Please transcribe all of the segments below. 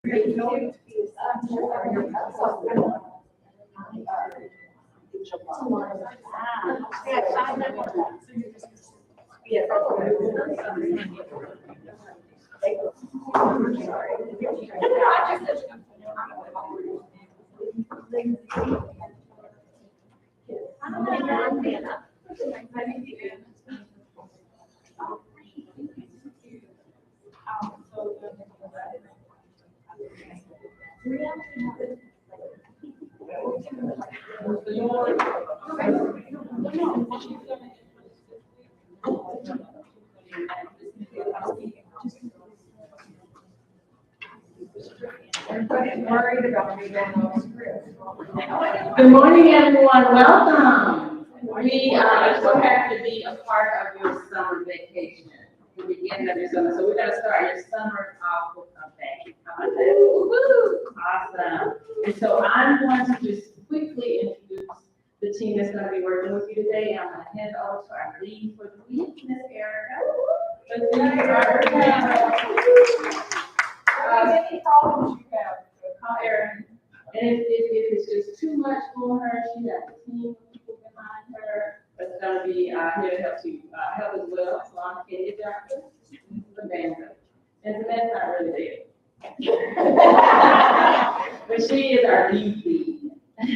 Everybody's worried about me going off script. Good morning, everyone. Welcome. We are so happy to be a part of your summer vacation, the beginning of your summer. So we're going to start your summer off with a bang. How about that? Woo-hoo! Awesome. And so I'm going to just quickly introduce the team that's going to be working with you today. I'm going to hand over to our lead for the week, Miss Erica. Any problems you have? Call Erin. And if it's just too much for her, she has a team of people behind her that's going to be here to help you help as well. So I'm Katie Johnson, Amanda. And Samantha's not really there. But she is our lead. So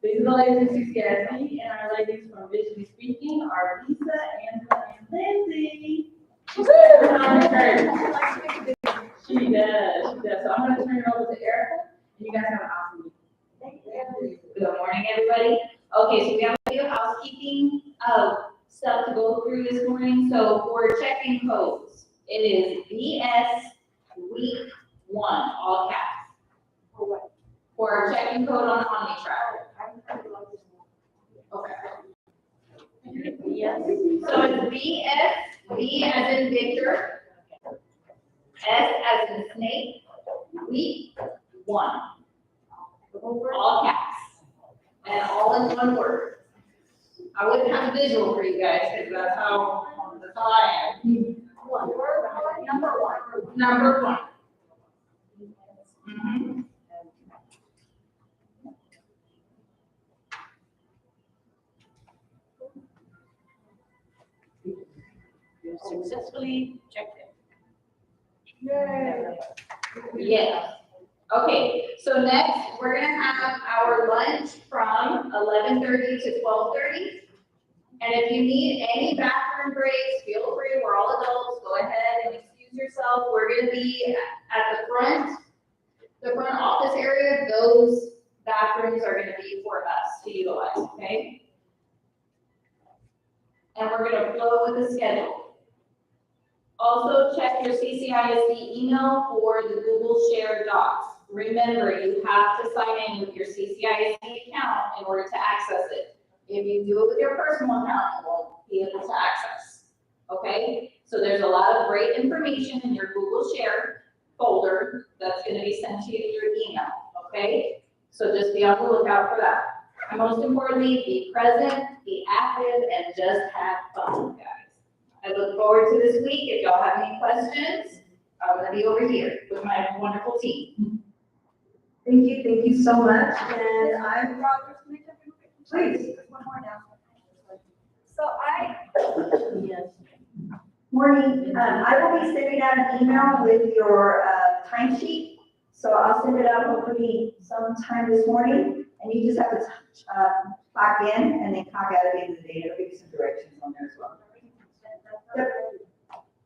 these are the ladies in CCSC, and our ladies from Visually Speaking are Lisa, Angela, and Lindsay. She does. So I'm going to turn it over to Erica, and you guys have an awesome week. Good morning, everybody. Okay, so we have a bit of housekeeping stuff to go through this morning. So for check-in codes, it is BS week 1, all caps. For what? For our check-in code on OmniTrack. Okay. Yes. So it's BS, V as in Victor, S as in snake, week 1. All caps. And all in one word. I wouldn't have a visual for you guys because that's how I am. Number 1. Mhm. Successfully checked in. Yay. Yes. Okay, so next, we're gonna have our lunch from 11:30 to 12:30. And if you need any bathroom breaks, feel free, we're all adults, go ahead and excuse yourself. We're gonna be at the front office area. Those bathrooms are gonna be for us to utilize, okay? And we're gonna flow with the schedule. Also, check your CCISD email for the Google Share Docs. Remember, you have to sign in with your CCISD account in order to access it. If you do it with your personal account, you won't be able to access. Okay? So there's a lot of great information in your Google Share folder that's going to be sent to you in your email. Okay? So just be on the lookout for that. And most importantly, be present, be active, and just have fun, guys. I look forward to this week. If y'all have any questions, I'm going to be over here with my wonderful team. Thank you so much. And I'm, please. One more now. So morning, I will be sending out an email with your timesheet. So I'll send it out hopefully sometime this morning. And you just have to clock in and then clock out at the end of the day. It'll give you some directions on there as well.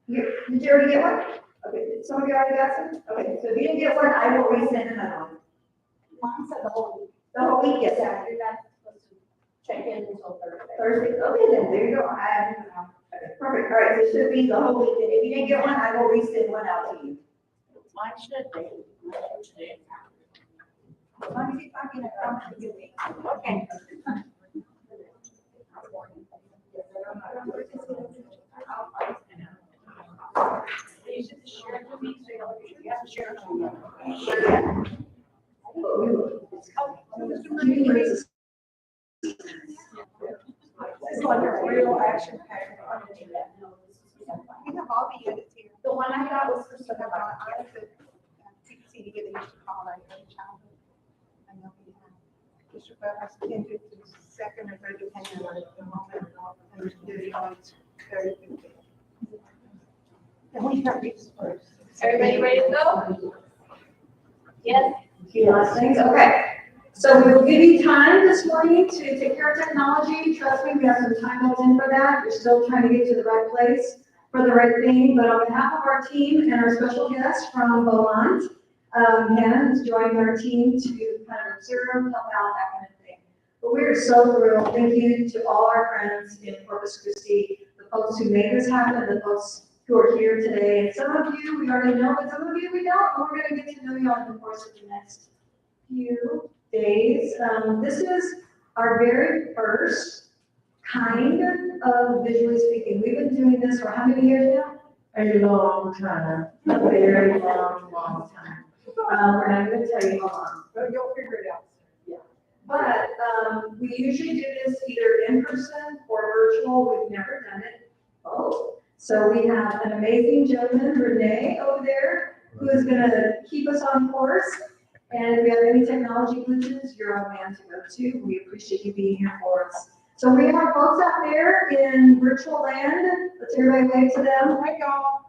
Yep. Did you already get one? Okay, some of you already got some? Okay, so if you didn't get one, I will resend another one. Mine said the whole week. The whole week, yes. Yeah, you're not supposed to check in until Thursday. Thursday, okay, then, there you go. Okay, perfect, all right, so it should be the whole week, and if you didn't get one, I will resend one out to you. Mine should be. As long as you find it, I'm going to give me. Okay. You should share it with me, so you have to share it with me. Sure, yeah. This is like a real action packed. We have all the units here. The one I got was for some of our here that used to call our early childhood. I know we have District of us kindred to second or third, depending on the moment, and we do it on very quickly. And we have these first. Everybody ready to go? Yes. A few last things, okay. So we will give you time this morning to take care of technology. Trust me, we have some time built in for that. You're still trying to get to the right place for the right thing. But on behalf of our team and our special guest from Beaumont, Hannah has joined our team to kind of observe, help out, that kind of thing. But we are so thrilled. Thank you to all our friends in Corpus Christi, the folks who made this happen, the folks who are here today. And some of you we already know, but some of you we don't. And we're going to get to know you over the course of the next few days. This is our very first kind of visually speaking. We've been doing this for how many years now? A long time. A very long time. We're not going to tell you how long. But you'll figure it out. But we usually do this either in person or virtual. We've never done it both. So we have an amazing gentleman, Renee, over there, who is going to keep us on course. And if we have any technology glitches, you're our man to go to. We appreciate you being here for us. So we have folks out there in virtual land. Let's everybody wave to them. Hi, y'all.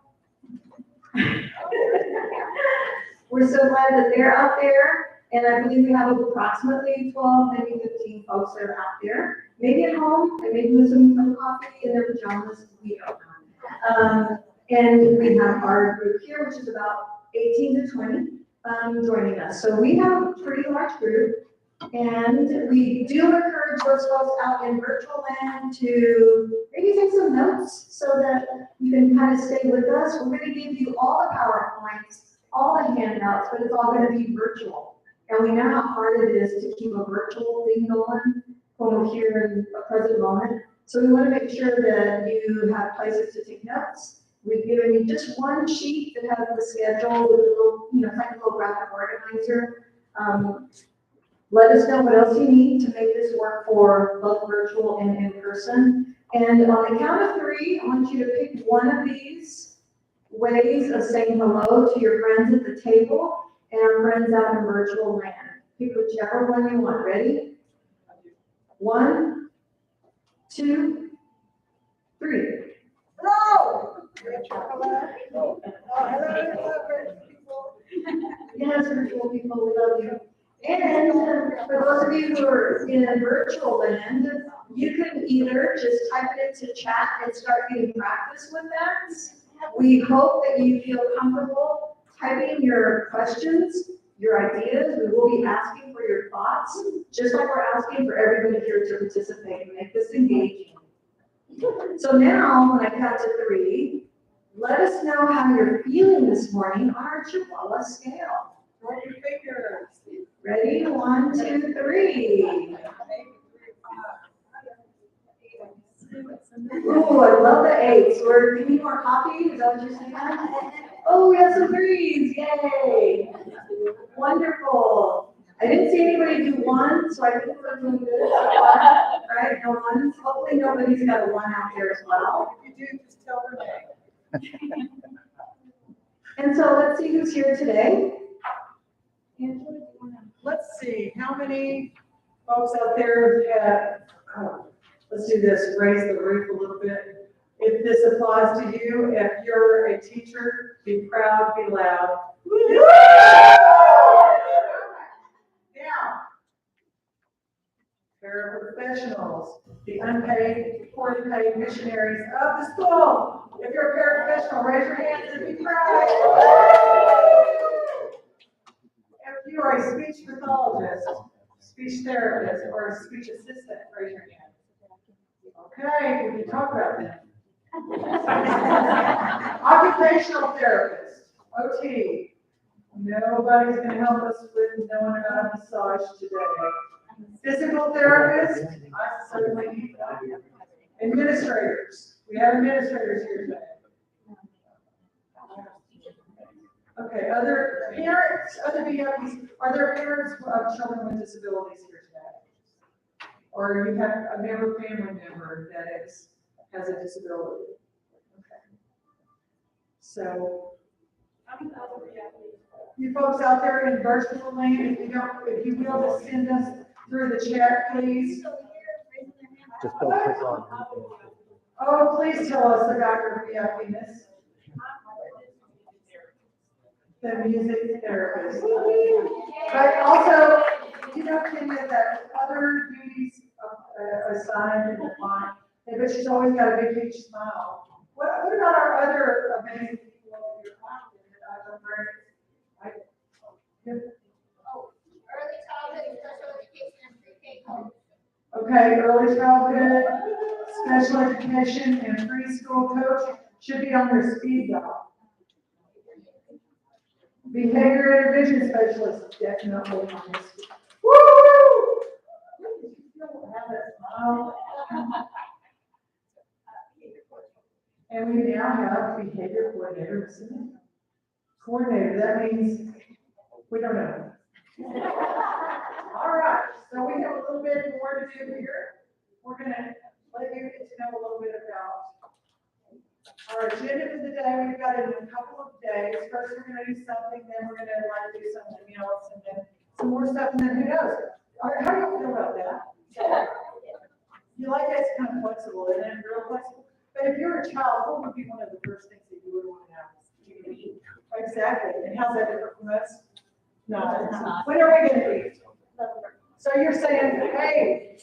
We're so glad that they're out there. And I believe we have approximately 12, maybe 15 folks that are out there. Maybe at home, and maybe with some coffee in their pajamas. We don't know. And we have our group here, which is about 18 to 20. Joining us. So we have a pretty large group, and we do encourage those folks out in virtual land to maybe take some notes so that you can kind of stay with us. We're going to give you all the PowerPoints, all the handouts, but it's all going to be virtual. And we know how hard it is to keep a virtual thing going when we're here in a present moment. So we want to make sure that you have places to take notes. We've given you just one sheet that has the schedule with a little, it's like a little graphic organizer. Let us know what else you need to make this work for both virtual and in person. And on the count of 3, I want you to pick one of these ways of saying hello to your friends at the table and our friends out in virtual land. Pick whichever one you want. Ready? 1, 2, 3. Hello. Hello. Hello, people. Yes, virtual people, we love you. And for those of you who are in virtual land, you can either just type it into chat and start getting practice with that. We hope that you feel comfortable typing your questions, your ideas. We will be asking for your thoughts, just like we're asking for everybody here to participate and make this engaging. So now, when I count to 3, let us know how you're feeling this morning on our Chihuahua scale. What do you figure? Ready? 1, 2, 3. Ooh, I love the 8s. Do you need more coffee? Is that what you're saying? Oh, we have some 3s. Yay. Wonderful. I didn't see anybody do 1, so I think we're doing good so far. Right? No 1s. Hopefully nobody's got a 1 out there as well. If you do, just tell Renee. And so let's see who's here today. Let's see, how many folks out there have, let's do this, raise the roof a little bit. If this applies to you, if you're a teacher, be proud, be loud. Now, paraprofessionals, the unpaid, poorly paid missionaries of the school. If you're a paraprofessional, raise your hands and be proud. If you are a speech pathologist, speech therapist, or a speech assistant, raise your hand. Okay, we can talk about that. Occupational therapist, OT. Nobody's going to help us with knowing about a massage today. Physical therapist, I certainly need that. Administrators, we have administrators here today. Okay, other parents, other VIPs, are there parents of children with disabilities here today? Or you have a family member that has a disability? Okay. So, You folks out there in virtual land, if you will, just send us through the chat, please. Just don't click on. Oh, please tell us about your VIPness. The music therapist. But also, you know, Kenya, that other duties assigned in the line, but she's always got a big, huge smile. What about our other amazing people over your class? Early childhood and special education and pre-K coach. Okay, early childhood, special education, and preschool coach should be on their speed dial. Behavior intervention specialist, definitely on this. Woo! Have that smile. And we now have behavior coordinator, isn't it? Coordinator, that means, we don't know. All right, so we have a little bit more to do here. We're gonna let you get to know a little bit about our agenda for the day. We've got it in a couple of days. First, we're gonna do something, then we're gonna do something else, and then some more stuff, and then who knows? All right, how do you feel about that? You like that? It's kind of flexible, isn't it? Real flexible. But if you're a child, what would be one of the first things that you would want to have? Exactly. And how's that different from us? No, it's not. When are we gonna eat? So you're saying, hey,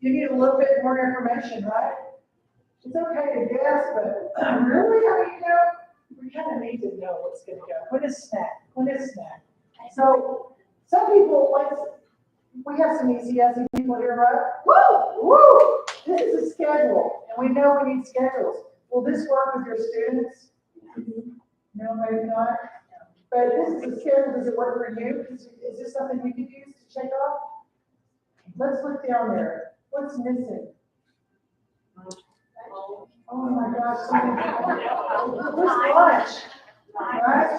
you need a little bit more information, right? It's okay to guess, but really, how do you know? We kind of need to know what's gonna go. What is snack? What is snack? So some people, we have some easy people here, right? Woo, woo! This is a schedule, and we know we need schedules. Will this work with your students? No, maybe not. But this is a schedule. Does it work for you? Is this something you could use to check off? Let's look down there. What's missing? Oh my gosh. Where's lunch? Right?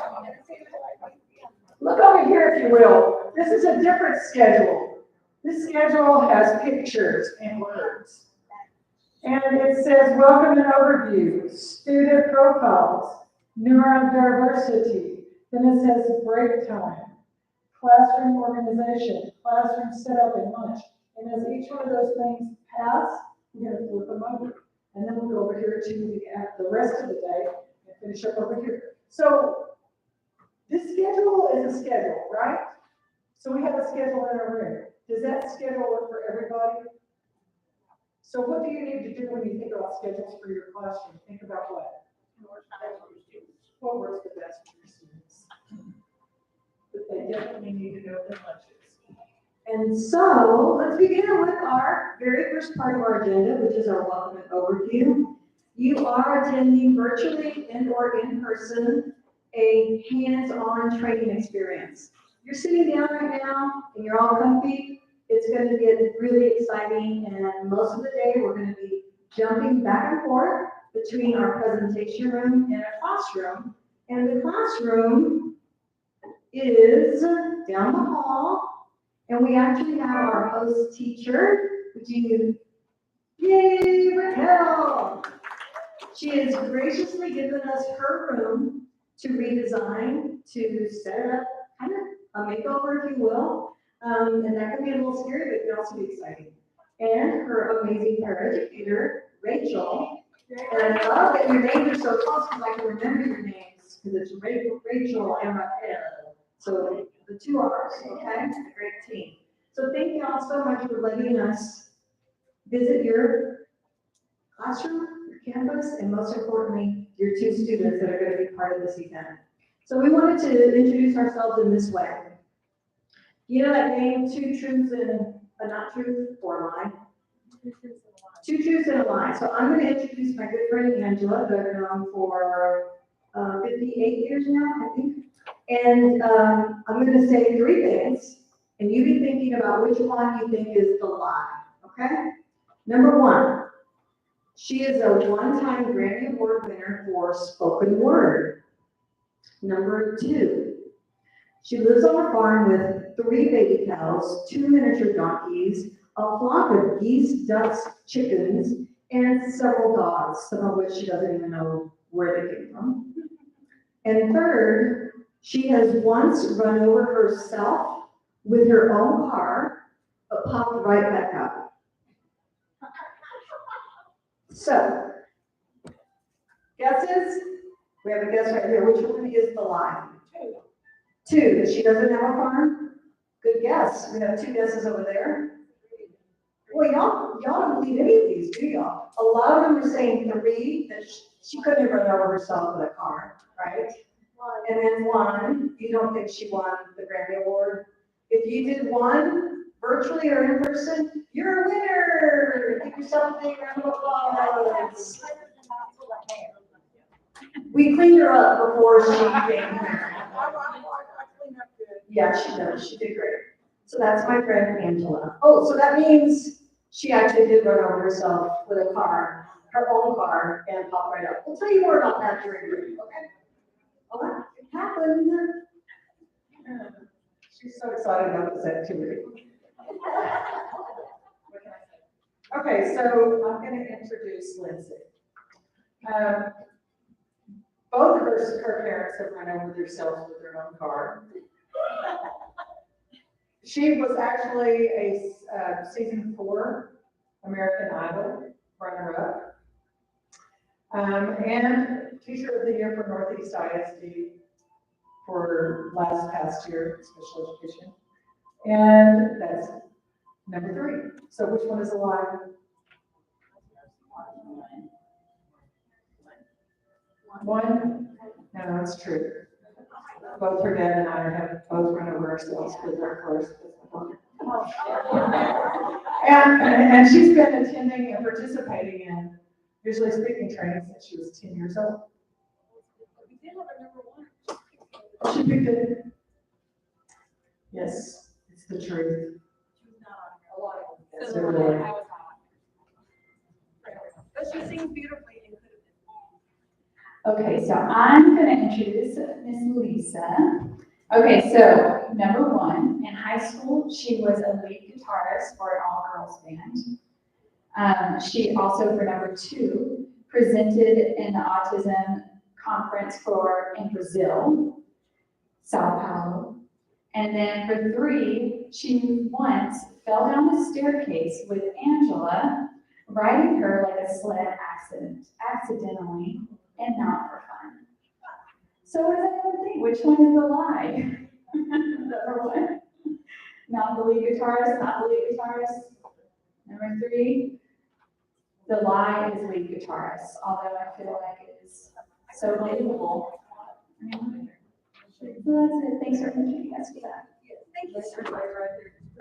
Look over here, if you will. This is a different schedule. This schedule has pictures and words. And it says welcome and overview, student profiles, neurodiversity. Then it says break time, classroom organization, classroom setup, and lunch. And as each one of those things pass, we're going to flip them over. And then we'll go over here to the rest of the day and finish up over here. So this schedule is a schedule, right? So we have a schedule in our room. Does that schedule work for everybody? So what do you need to do when you think about schedules for your classroom? Think about what? What works the best for your students? But they definitely need to know their lunches. And so let's begin with our very first part of our agenda, which is our welcome and overview. You are attending virtually and or in person a hands-on training experience. You're sitting down right now and you're all comfy. It's going to get really exciting, and most of the day we're going to be jumping back and forth between our presentation room and our classroom. And the classroom is down the hall, and we actually have our host teacher, yay, Raquel! She has graciously given us her room to redesign, to set it up, kind of a makeover, if you will. And that can be a little scary, but it can also be exciting. And her amazing paraeducator, Rachel. And I love that your names are so close because I can remember your names because it's Rachel and Raquel. So the two R's, okay? A great team. So thank you all so much for letting us visit your classroom, your campus, and most importantly, your two students that are going to be part of this event. So we wanted to introduce ourselves in this way. You know that game, two truths and a not truth or a lie? Two truths and a lie. So I'm going to introduce my good friend Angela, who I've known for 58 years now, I think. And I'm going to say three things, and you be thinking about which one you think is the lie, okay? Number one, she is a one-time Grammy Award winner for spoken word. Number two, she lives on a farm with 3 baby cows, 2 miniature donkeys, a flock of geese, ducks, chickens, and several dogs, some of which she doesn't even know where they came from. And third, She has once run over herself with her own car, but popped right back up. So, guesses? We have a guess right here. Which one is the lie? Two, that she doesn't have a farm? Good guess. We have two guesses over there. Well, y'all don't believe any of these, do y'all? A lot of them are saying three, that she couldn't have run over herself with a car, right? And then one, you don't think she won the Grammy Award. If you did one, virtually or in person, you're a winner. Give yourself a big round of applause. We cleaned her up before she came here. Yeah, she does. She did great. So that's my friend Angela. Oh, so that means she actually did run over herself with a car, her own car, and popped right up. We'll tell you more about that during break, okay? Oh, that happened. She's so excited about this activity. Okay, so I'm going to introduce Lindsay. Both of her parents have run over themselves with their own car. She was actually a season 4 American Idol runner-up, and Teacher of the Year for Northeast ISD for past year, special education. And that's number 3. So which one is a lie? One? No, it's true. Both her dad and I have both run over ourselves with our cars. And she's been attending and participating in visually speaking training since she was 10 years old. She picked it. Yes, it's the truth. Yes, it really is. But she sings beautifully and could Okay, so I'm going to introduce Miss Lisa. Okay, so number 1, in high school, she was a lead guitarist for an all-girls band. She also, for number 2, presented in the autism conference in Brazil, Sao Paulo. And then for 3, she once fell down the staircase with Angela, riding her like a sled accidentally, and not for fun. So what does everyone think? Which one is the lie? Number 1, not the lead guitarist, not the lead guitarist. Number 3, the lie is lead guitarist, although I feel like it is so believable. So that's it. Thanks for introducing us to that. Thank you.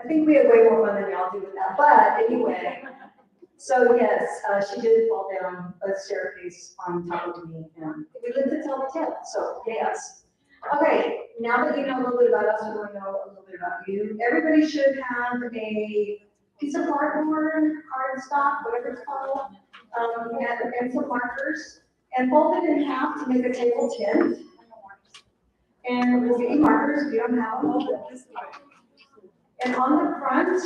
I think we had way more fun than y'all do with that, but anyway. So yes, she did fall down a staircase on top of me, and we lived to tell the tale, so yes. Okay, now that you know a little bit about us, we want to know a little bit about you. Everybody should have a piece of cardboard, cardstock, whatever it's called, and some markers, and fold it in half to make a table tent. And we'll get you markers if you don't have them. And on the front,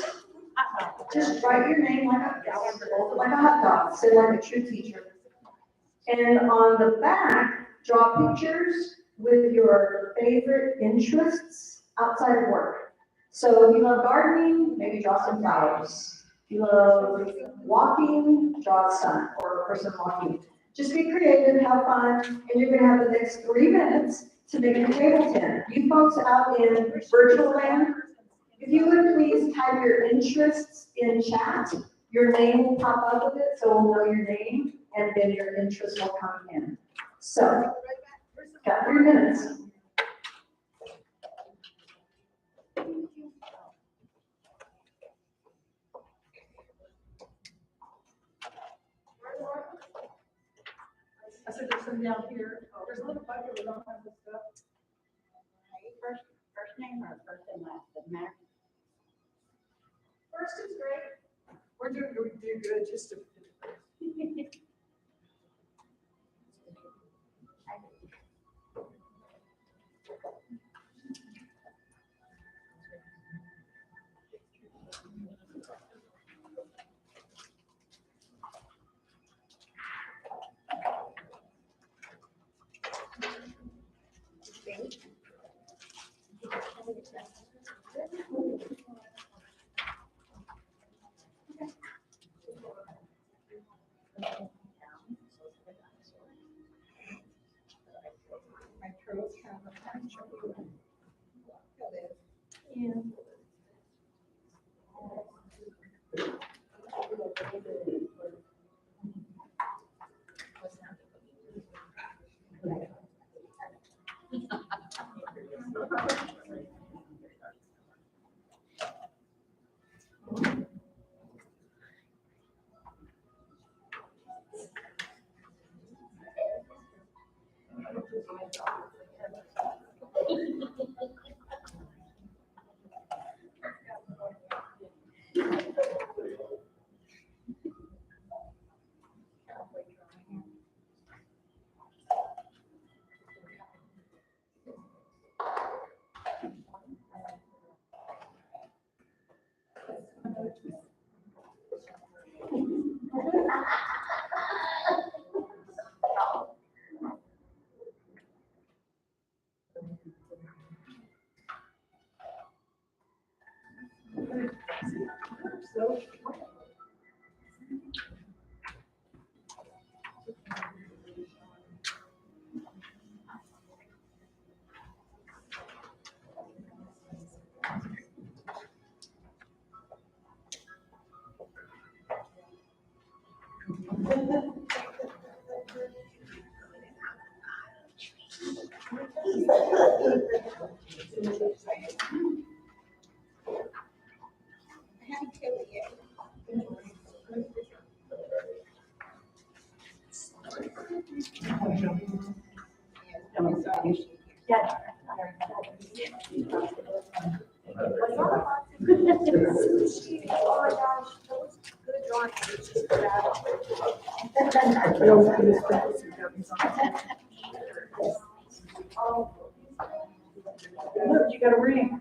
just write your name like a hot dog, say like a true teacher. And on the back, draw pictures with your favorite interests outside of work. So if you love gardening, maybe draw some flowers. If you love walking, draw a sun or a person walking. Just be creative, have fun, and you're gonna have the next 3 minutes to make your table tent. You folks out in virtual land, if you would please type your interests in chat, your name will pop up with it, so we'll know your name, and then your interest will come in. So, got 3 minutes. I said there's some down here. There's a little bucket with all kinds of stuff. First name or first and last, doesn't matter. First is great. We do good just to. Look, you got a ring.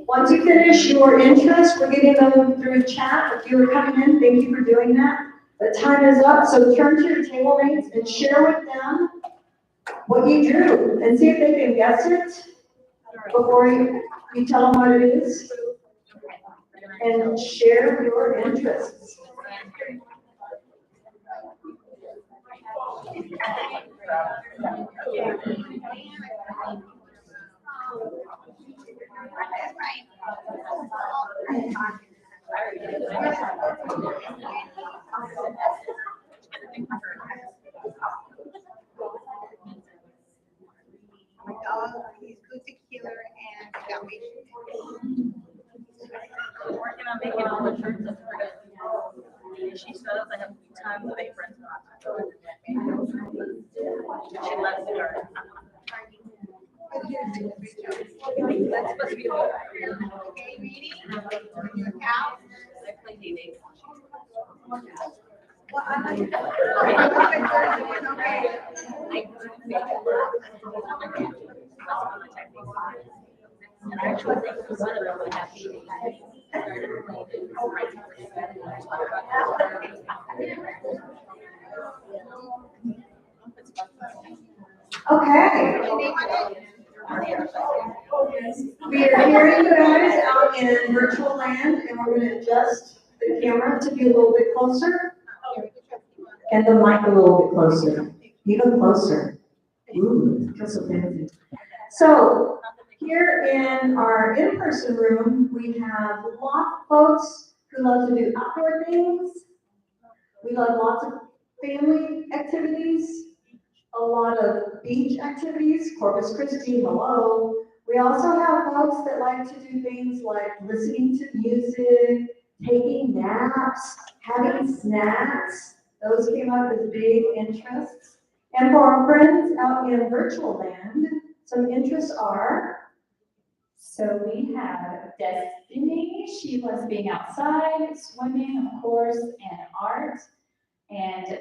Once you finish your interest, we're getting them through chat. If you were coming in, thank you for doing that. The time is up, so turn to your table mates and share with them what you drew and see if they can guess it before you tell them what it is. And share your interests. My dog, he's particular and got me. Working on making all the shirts look pretty. She says I have tons of aprons. She loves the garden. That's supposed to be a book. Okay, reading, your cow. I play D-Day. Well, I like that. And I actually think one of them would have D-Day. Okay. We are hearing you guys out in virtual land, and we're going to adjust the camera to be a little bit closer and the mic a little bit closer, even closer. Ooh, it feels so fancy. So here in our in-person room, we have lots of folks who love to do outdoor things. We love lots of family activities, a lot of beach activities, Corpus Christi, hello. We also have folks that like to do things like listening to music, taking naps, having snacks. Those came up as big interests. And for our friends out in virtual land, some interests are. So we have Destiny, she loves being outside, swimming, of course, and art. And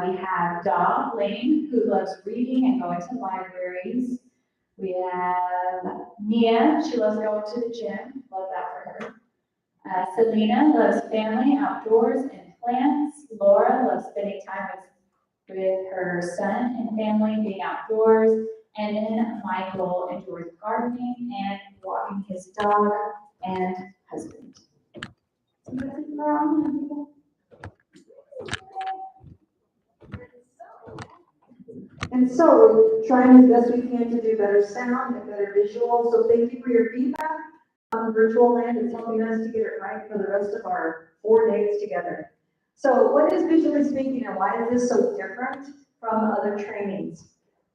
we have Dog Lane, who loves reading and going to libraries. We have Nia, she loves going to the gym, love that for her. Selena loves family, outdoors, and plants. Laura loves spending time with her son and family, being outdoors. And then Michael enjoys gardening and walking his dog and husband. And so we're trying as best we can to do better sound and better visual. So thank you for your feedback on virtual land. It's helping us to get it right for the rest of our 4 days together. So what is visually speaking and why is this so different from other trainings?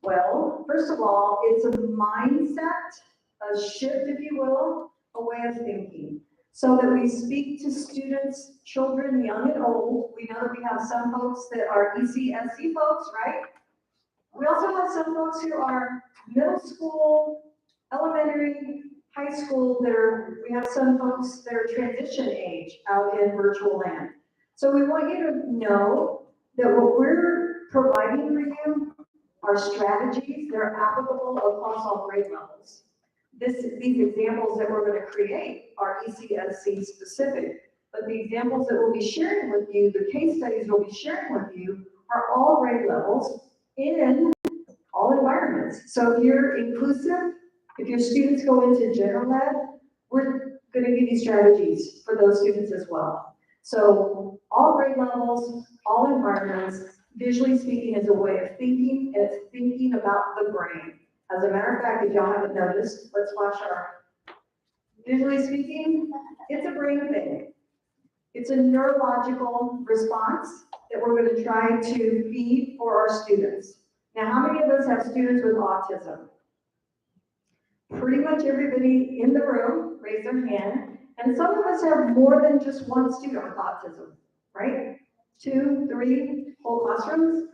Well, first of all, it's a mindset, a shift, if you will, a way of thinking. So that we speak to students, children, young and old. We know that we have some folks that are ECSC folks, right? We also have some folks who are middle school, elementary, high school, we have some folks that are transition age out in virtual land. So we want you to know that what we're providing for you are strategies that are applicable across all grade levels. These examples that we're going to create are ECSC specific, but the examples that we'll be sharing with you, the case studies we'll be sharing with you are all grade levels in all environments. So if you're inclusive, if your students go into general ed, we're going to give you strategies for those students as well. So all grade levels, all environments, visually speaking is a way of thinking, and it's thinking about the brain. As a matter of fact, if y'all haven't noticed, let's flash our visually speaking, it's a brain thing. It's a neurological response that we're going to try to feed for our students. Now, how many of us have students with autism? Pretty much everybody in the room raise their hand, and some of us have more than just one student with autism, right? 2, 3, whole classrooms.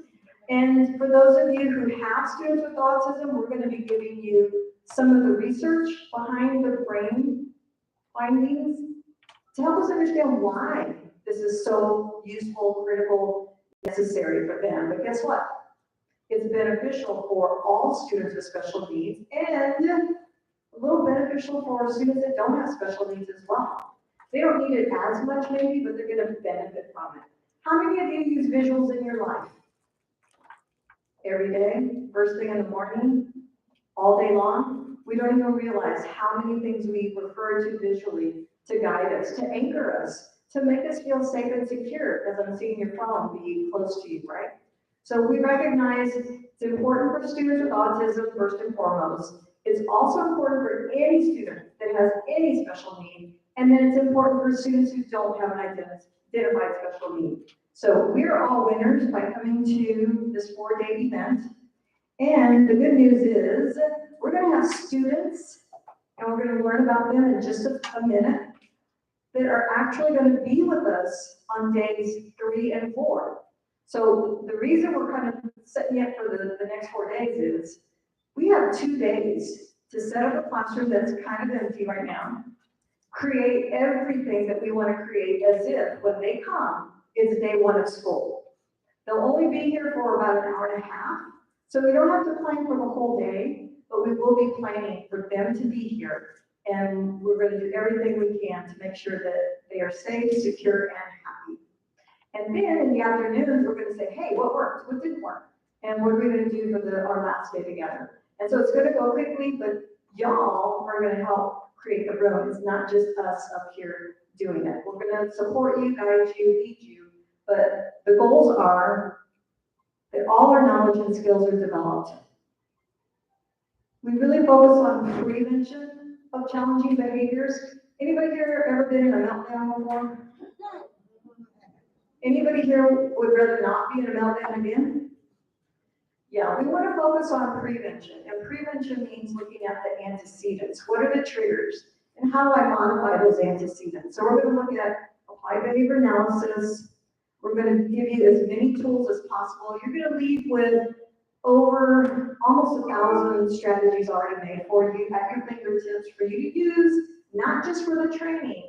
And for those of you who have students with autism, we're going to be giving you some of the research behind the brain findings to help us understand why this is so useful, critical, necessary for them. But guess what? It's beneficial for all students with special needs and a little beneficial for students that don't have special needs as well. They don't need it as much maybe, but they're going to benefit from it. How many of you use visuals in your life? Every day, first thing in the morning, all day long? We don't even realize how many things we refer to visually to guide us, to anchor us, to make us feel safe and secure, as I'm seeing your phone be close to you, right? So we recognize it's important for students with autism, first and foremost. It's also important for any student that has any special need, and then it's important for students who don't have an identified special need. So we are all winners by coming to this 4-day event. And the good news is we're going to have students, and we're going to learn about them in just a minute, that are actually going to be with us on days 3 and 4. So the reason we're kind of setting it for the next 4 days is we have 2 days to set up a classroom that's kind of empty right now, create everything that we want to create as if when they come, it's day 1 of school. They'll only be here for about an hour and a half, so we don't have to plan for the whole day, but we will be planning for them to be here. And we're going to do everything we can to make sure that they are safe, secure, and happy. And then in the afternoons, we're going to say, hey, what worked? What didn't work? And what are we going to do for our last day together? And so it's going to go quickly, but y'all are going to help create the room. It's not just us up here doing it. We're going to support you, guide you, lead you, but the goals are that all our knowledge and skills are developed. We really focus on prevention of challenging behaviors. Anybody here ever been in a meltdown before? Anybody here would rather not be in a meltdown again? Yeah, we want to focus on prevention, and prevention means looking at the antecedents. What are the triggers, and how do I modify those antecedents? So we're going to look at applied behavior analysis. We're going to give you as many tools as possible. You're going to leave with over almost 1,000 strategies already made for you at your fingertips for you to use, not just for the training,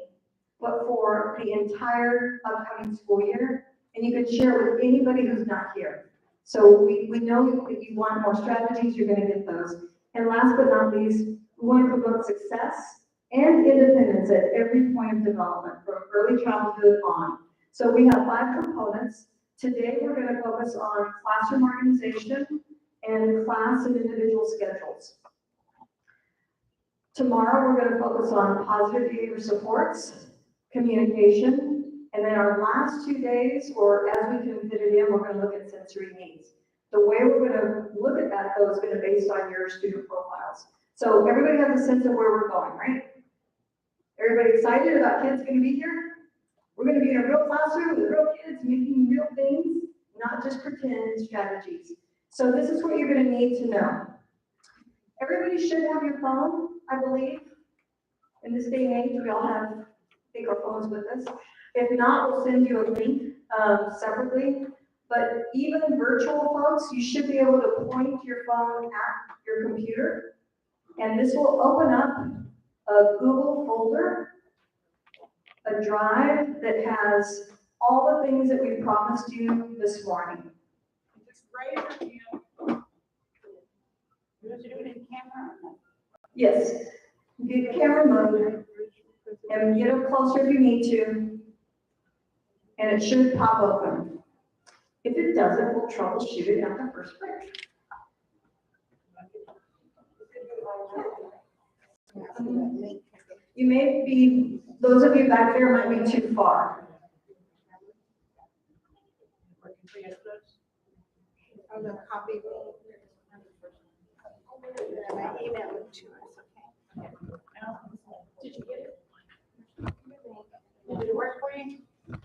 but for the entire upcoming school year. And you can share it with anybody who's not here. So we know if you want more strategies, you're going to get those. And last but not least, we want to promote success and independence at every point of development, from early childhood on. So we have 5 components. Today, we're going to focus on classroom organization and class and individual schedules. Tomorrow, we're going to focus on positive behavior supports, communication, and then our last 2 days, or as we can fit it in, we're going to look at sensory needs. The way we're going to look at that, though, is going to be based on your student profiles. So everybody has a sense of where we're going, right? Everybody excited about kids going to be here? We're going to be in a real classroom with real kids making real things, not just pretend strategies. So this is what you're going to need to know. Everybody should have your phone, I believe. In this day and age, we all have, take our phones with us. If not, we'll send you a link separately. But even virtual folks, you should be able to point your phone at your computer. And this will open up a Google folder, a drive that has all the things that we promised you this morning. Just raise your hand. You have to do it in camera or no? Yes, get camera mode and get up closer if you need to. And it should pop open. If it doesn't, we'll troubleshoot it at the first break. You may be, those of you back there might be too far. I'm gonna copy. My email it to us, okay? Did you get it? Did it work for you? It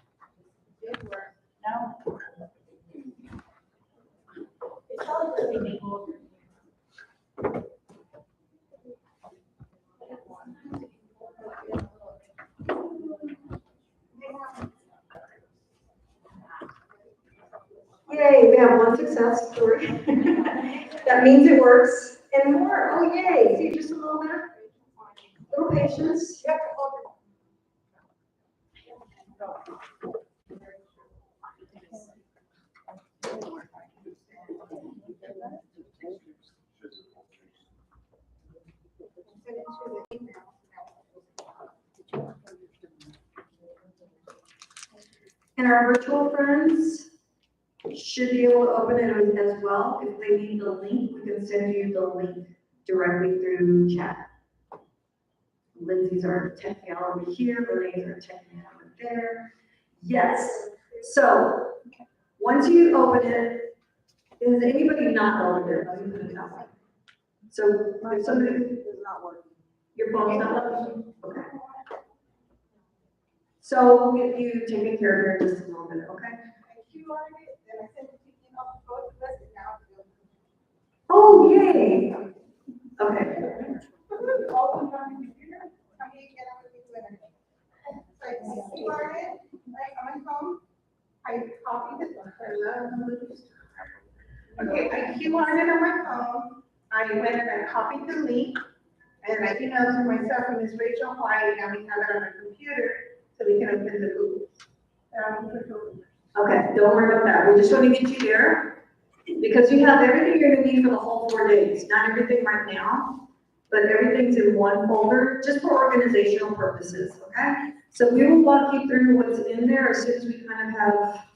did work. No? It's all really big order. Yay, we have one success story. That means it works. And more, oh yay, see just a little bit, little patience. Yep. And our virtual friends should be able to open it as well. If they need the link, we can send you the link directly through chat. Lindsay's our tech gal over here, Renee's our tech man over there. Yes, so once you open it, is anybody not opened it? Let me put it that way. So if somebody, your phone's not working? Okay. So we'll get you taken care of here in just a little bit, okay? You ordered it, then I sent it to you, both of us, and now it's good. Oh, yay! Okay. All on my computer, how do you get out of the internet? So you ordered it, right, on my phone, I copied it, okay, I QR'd it on my phone, I went and I copied the link, and I emailed to myself and Ms. Rachel White, and we have it on my computer, so we can open the Google. Okay, don't worry about that. We just want to get you there because you have everything you're gonna need for the whole 4 days. Not everything right now, but everything's in one folder just for organizational purposes, okay? So we will walk you through what's in there as soon as we kind of have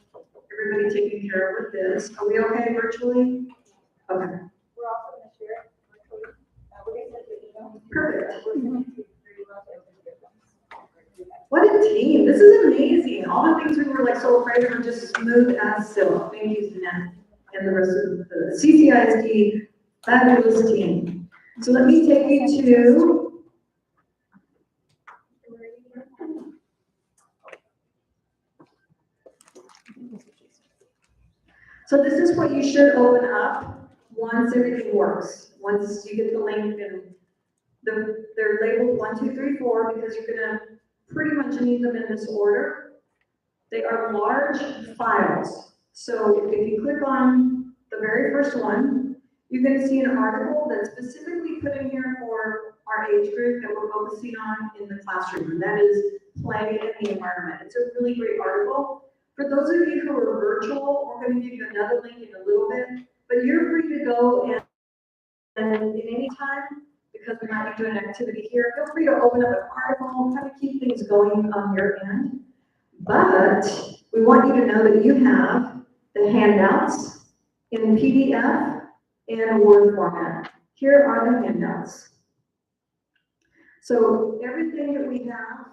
everybody taken care of with this. Are we okay virtually? Okay. We're also gonna share it virtually. We're gonna send you an email. Perfect. What a team. This is amazing. All the things we were like so afraid of are just smooth as silk. Thank you, Jeanette, and the rest of the CCISD fabulous team. So let me take you to so this is what you should open up once everything works. Once you get the link and they're labeled 1, 2, 3, 4 because you're gonna pretty much need them in this order. They are large files. So if you click on the very first one, you're going to see an article that's specifically put in here for our age group that we're focusing on in the classroom, and that is play in the environment. It's a really great article. For those of you who are virtual, we're going to give you another link in a little bit, but you're free to go and in any time, because we might be doing an activity here. Feel free to open up an article, kind of keep things going on your end. But we want you to know that you have the handouts in PDF and Word format. Here are the handouts. So everything that we have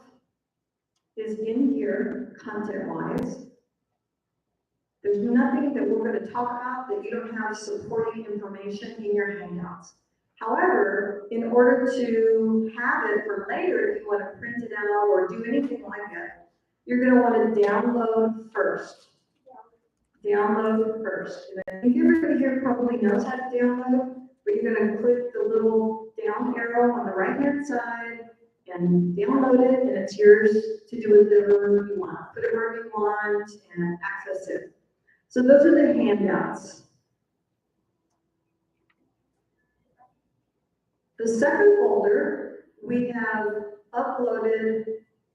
is in here, content-wise. There's nothing that we're going to talk about that you don't have supporting information in your handouts. However, in order to have it for later, if you want to print it out or do anything like that, you're going to want to download first. Download first. And I think everybody here probably knows how to download, but you're going to click the little down arrow on the right-hand side and download it, and it's yours to do whatever you want. Put it wherever you want and access it. So those are the handouts. The second folder, we have uploaded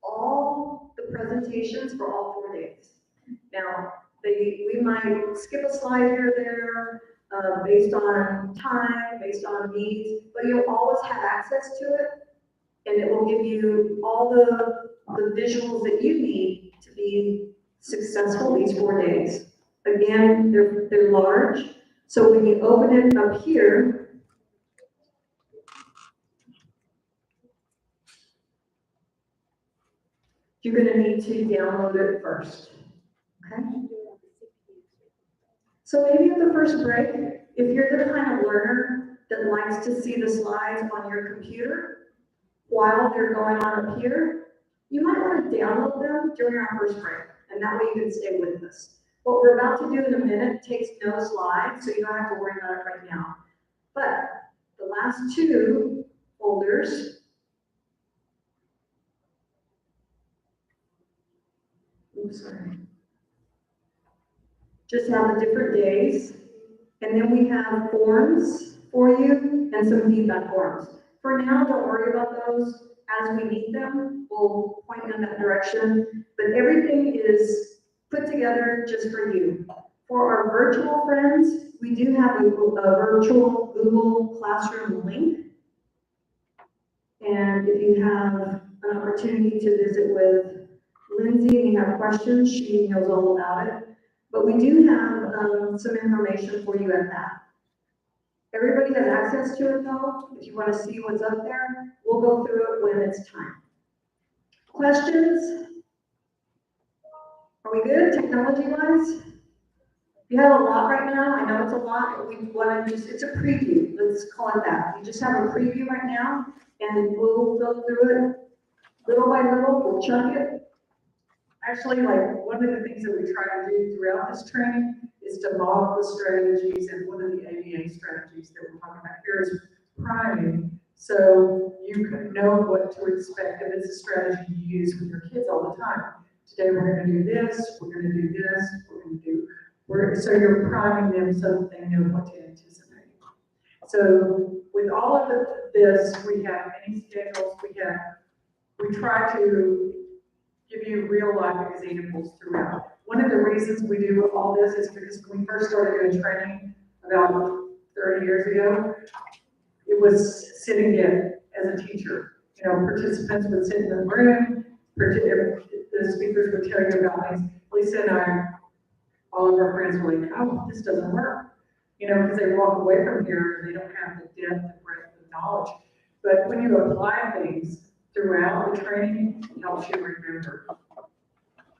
all the presentations for all 4 days. Now, we might skip a slide here or there based on time, based on needs, but you'll always have access to it, and it will give you all the visuals that you need to be successful these 4 days. Again, they're large, so when you open it up here, you're going to need to download it first. Okay? So maybe at the first break, if you're the kind of learner that likes to see the slides on your computer while they're going on up here, you might want to download them during our first break, and that way you can stay with us. What we're about to do in a minute takes no slides, so you don't have to worry about it right now. But the last 2 folders, oops, sorry, just have the different days, and then we have forms for you and some feedback forms. For now, don't worry about those. As we need them, we'll point you in that direction, but everything is put together just for you. For our virtual friends, we do have a virtual Google Classroom link. And if you have an opportunity to visit with Lindsay and you have questions, she knows all about it. But we do have some information for you at that. Everybody has access to it though. If you want to see what's up there, we'll go through it when it's time. Questions? Are we good technology-wise? You have a lot right now. I know it's a lot, but we want to just, it's a preview. Let's call it that. You just have a preview right now, and we'll go through it little by little. We'll chunk it. Actually, like, one of the things that we try to do throughout this training is to model the strategies, and one of the ABA strategies that we're talking about here is priming, so you can know what to expect if it's a strategy you use with your kids all the time. Today we're going to do this, we're going to do this, we're going to do, so you're priming them so that they know what to anticipate. So with all of this, we have many schedules, we try to give you real life examples throughout. One of the reasons we do all this is because when we first started doing training about 30 years ago, it was sitting in as a teacher. You know, participants would sit in the room, the speakers would tell you about things. Lisa and I, all of our friends were like, oh, this doesn't work. You know, because they walk away from here and they don't have the depth and breadth of knowledge. But when you apply things throughout the training, it helps you remember.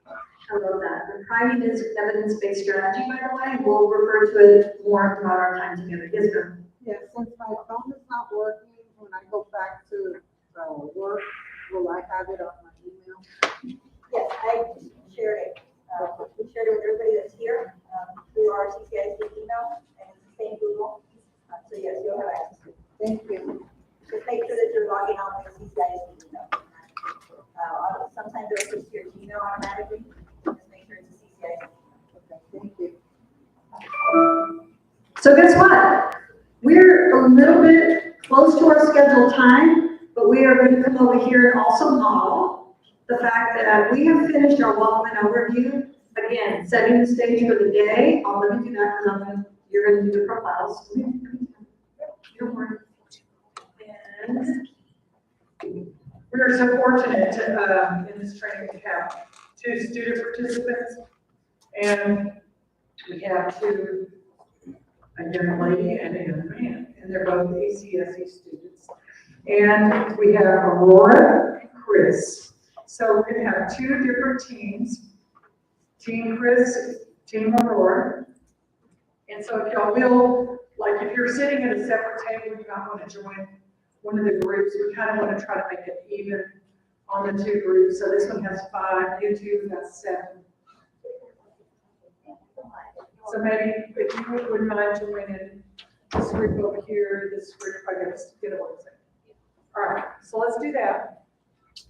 I love that. The priming is evidence-based strategy, by the way. We'll refer to it more throughout our time together. Yes, sir. Yes, since my phone is not working, when I go back to work, will I have it on my email? Yes, I shared it. We shared it with everybody that's here through our CCISD email, and it's the same Google. So yes, you'll have access to it. Thank you. Just make sure that you're logging on with the CCISD email. Sometimes it'll push to your Gmail automatically. Just make sure it's a CCISD. Okay, thank you. So guess what? We're a little bit close to our scheduled time, but we are going to come over here and also model the fact that we have finished our welcome and overview. Again, setting the stage for the day. I'll let you do that because you're going to do the profiles. Don't worry. friends. We're so fortunate to, in this training, to have 2 student participants, and we have 2, a young lady and a young man, and they're both ACSE students. And we have Aurora and Chris. So we're gonna have 2 different teams, Team Chris, Team Aurora. And so if y'all will, like if you're sitting at a separate table, you might want to join one of the groups. We kind of want to try to make it even on the 2 groups. So this one has 5, you 2 has 7. So maybe if you wouldn't mind joining this group over here, this group, I guess, get a little thing. All right, so let's do that.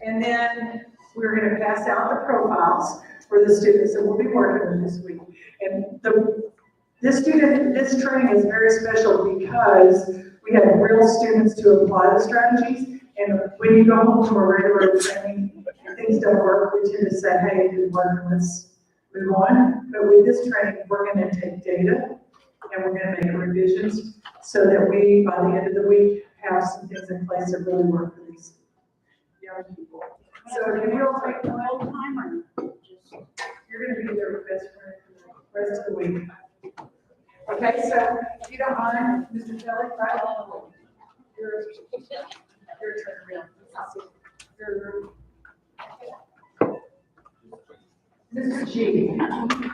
And then we're going to pass out the profiles for the students that we'll be working with this week. And this training is very special because we have real students to apply the strategies. And when you go home from a regular training and things don't work, we tend to say, hey, it didn't work, let's move on. But with this training, we're going to take data and we're going to make revisions so that we, by the end of the week, have some things in place that really work for these young people. So if you'll take the whole time, you're going to be their best friend for the rest of the week. Okay, so if you don't mind, Mr. Kelly, right on your turn around. Mr. G.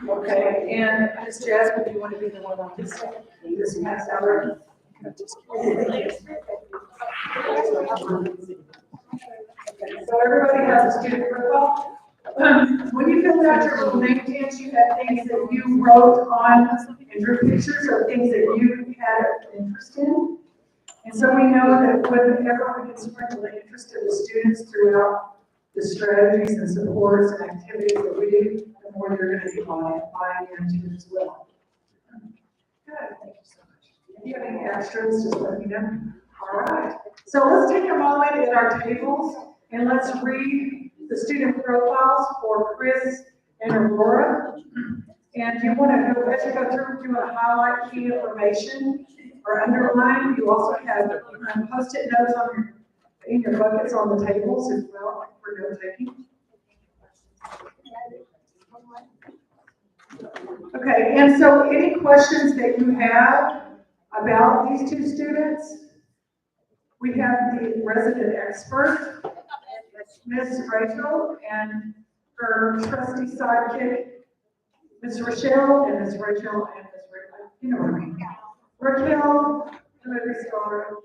Okay, and Ms. Jasmine, do you want to be the one on this side? This pass out. So everybody has a student profile. When you filled out your little name tags, you had things that you wrote on and drew pictures of things that you had an interest in. And so we know that whenever we can sprinkle the interest of the students throughout the strategies and supports and activities that we do, the more they're going to be buying into it as well. Good, thank you so much. If you have any extras, just let me know. All right. So let's take a moment at our tables and let's read the student profiles for Chris and Aurora. And you want to go, as you go through, you want to highlight key information or underline. You also have post-it notes on in your buckets on the tables as well for note taking. Okay, and so any questions that you have about these 2 students? We have the resident expert, Ms. Rachel, and her trusty sidekick, Ms. Rochelle, and Ms. Rachel, and Ms. Rachel, you know what I mean. Raquel, the movie star,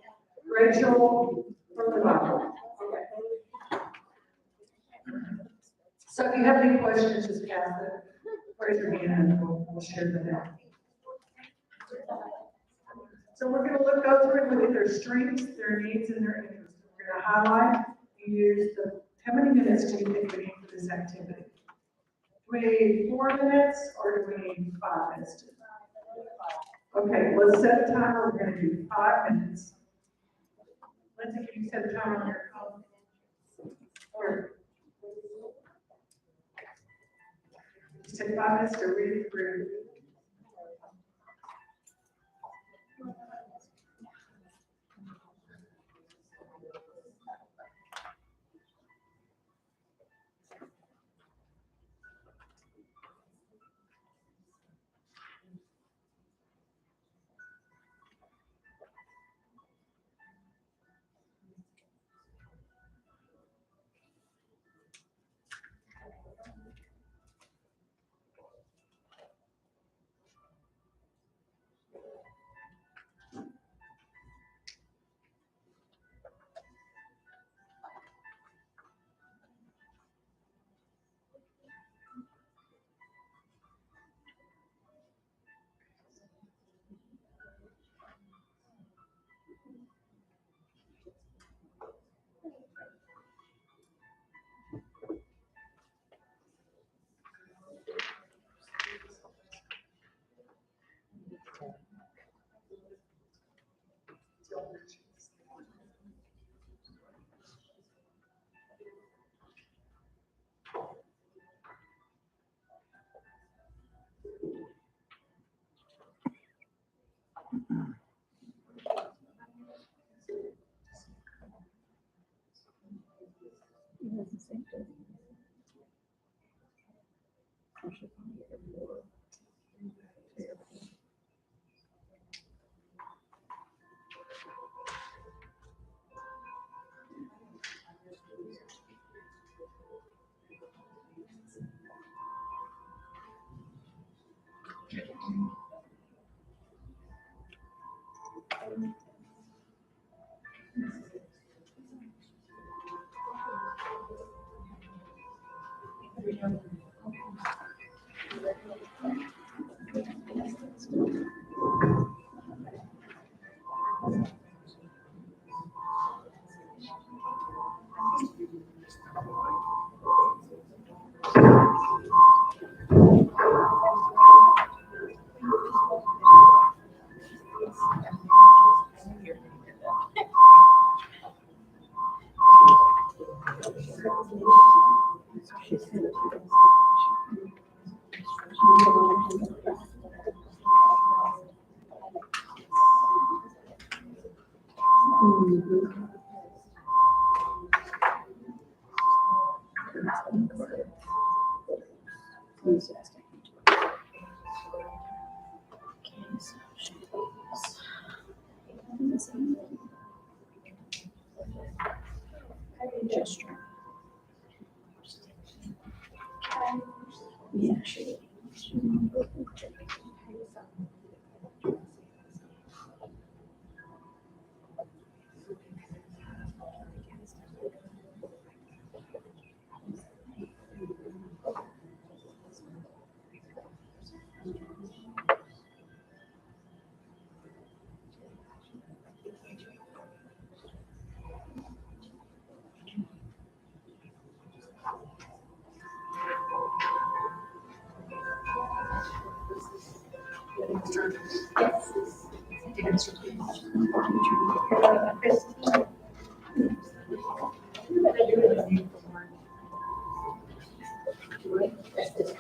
Rachel from the Bible. Okay. So if you have any questions, just pass it, raise your hand, and we'll share them out. So we're going to go through and look at their strengths, their needs, and their interests. We're going to highlight and use how many minutes do you think we need for this activity? Do we need 4 minutes or do we need 5 minutes to do that? Okay, let's set a timer. We're going to do 5 minutes. Lindsay, can you set a timer on your phone? Or just take 5 minutes to read it through.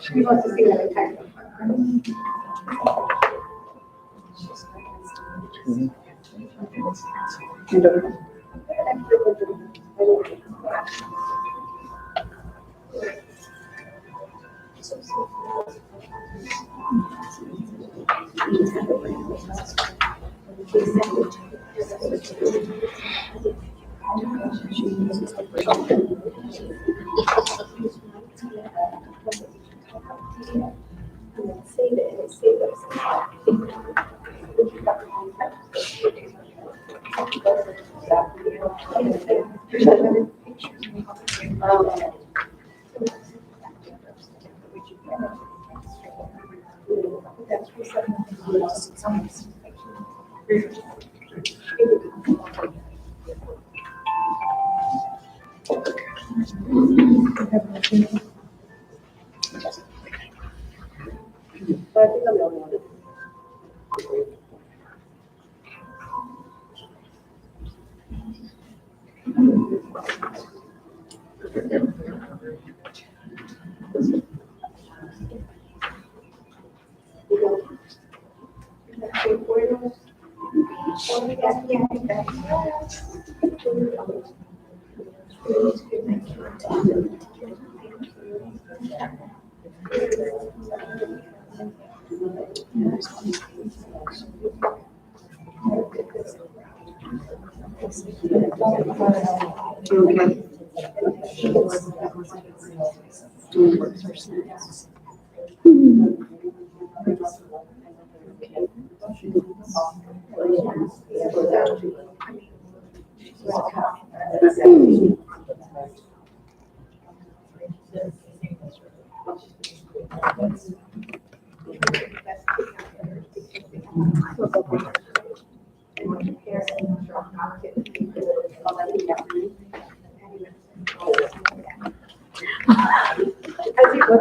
She wants to see that attack.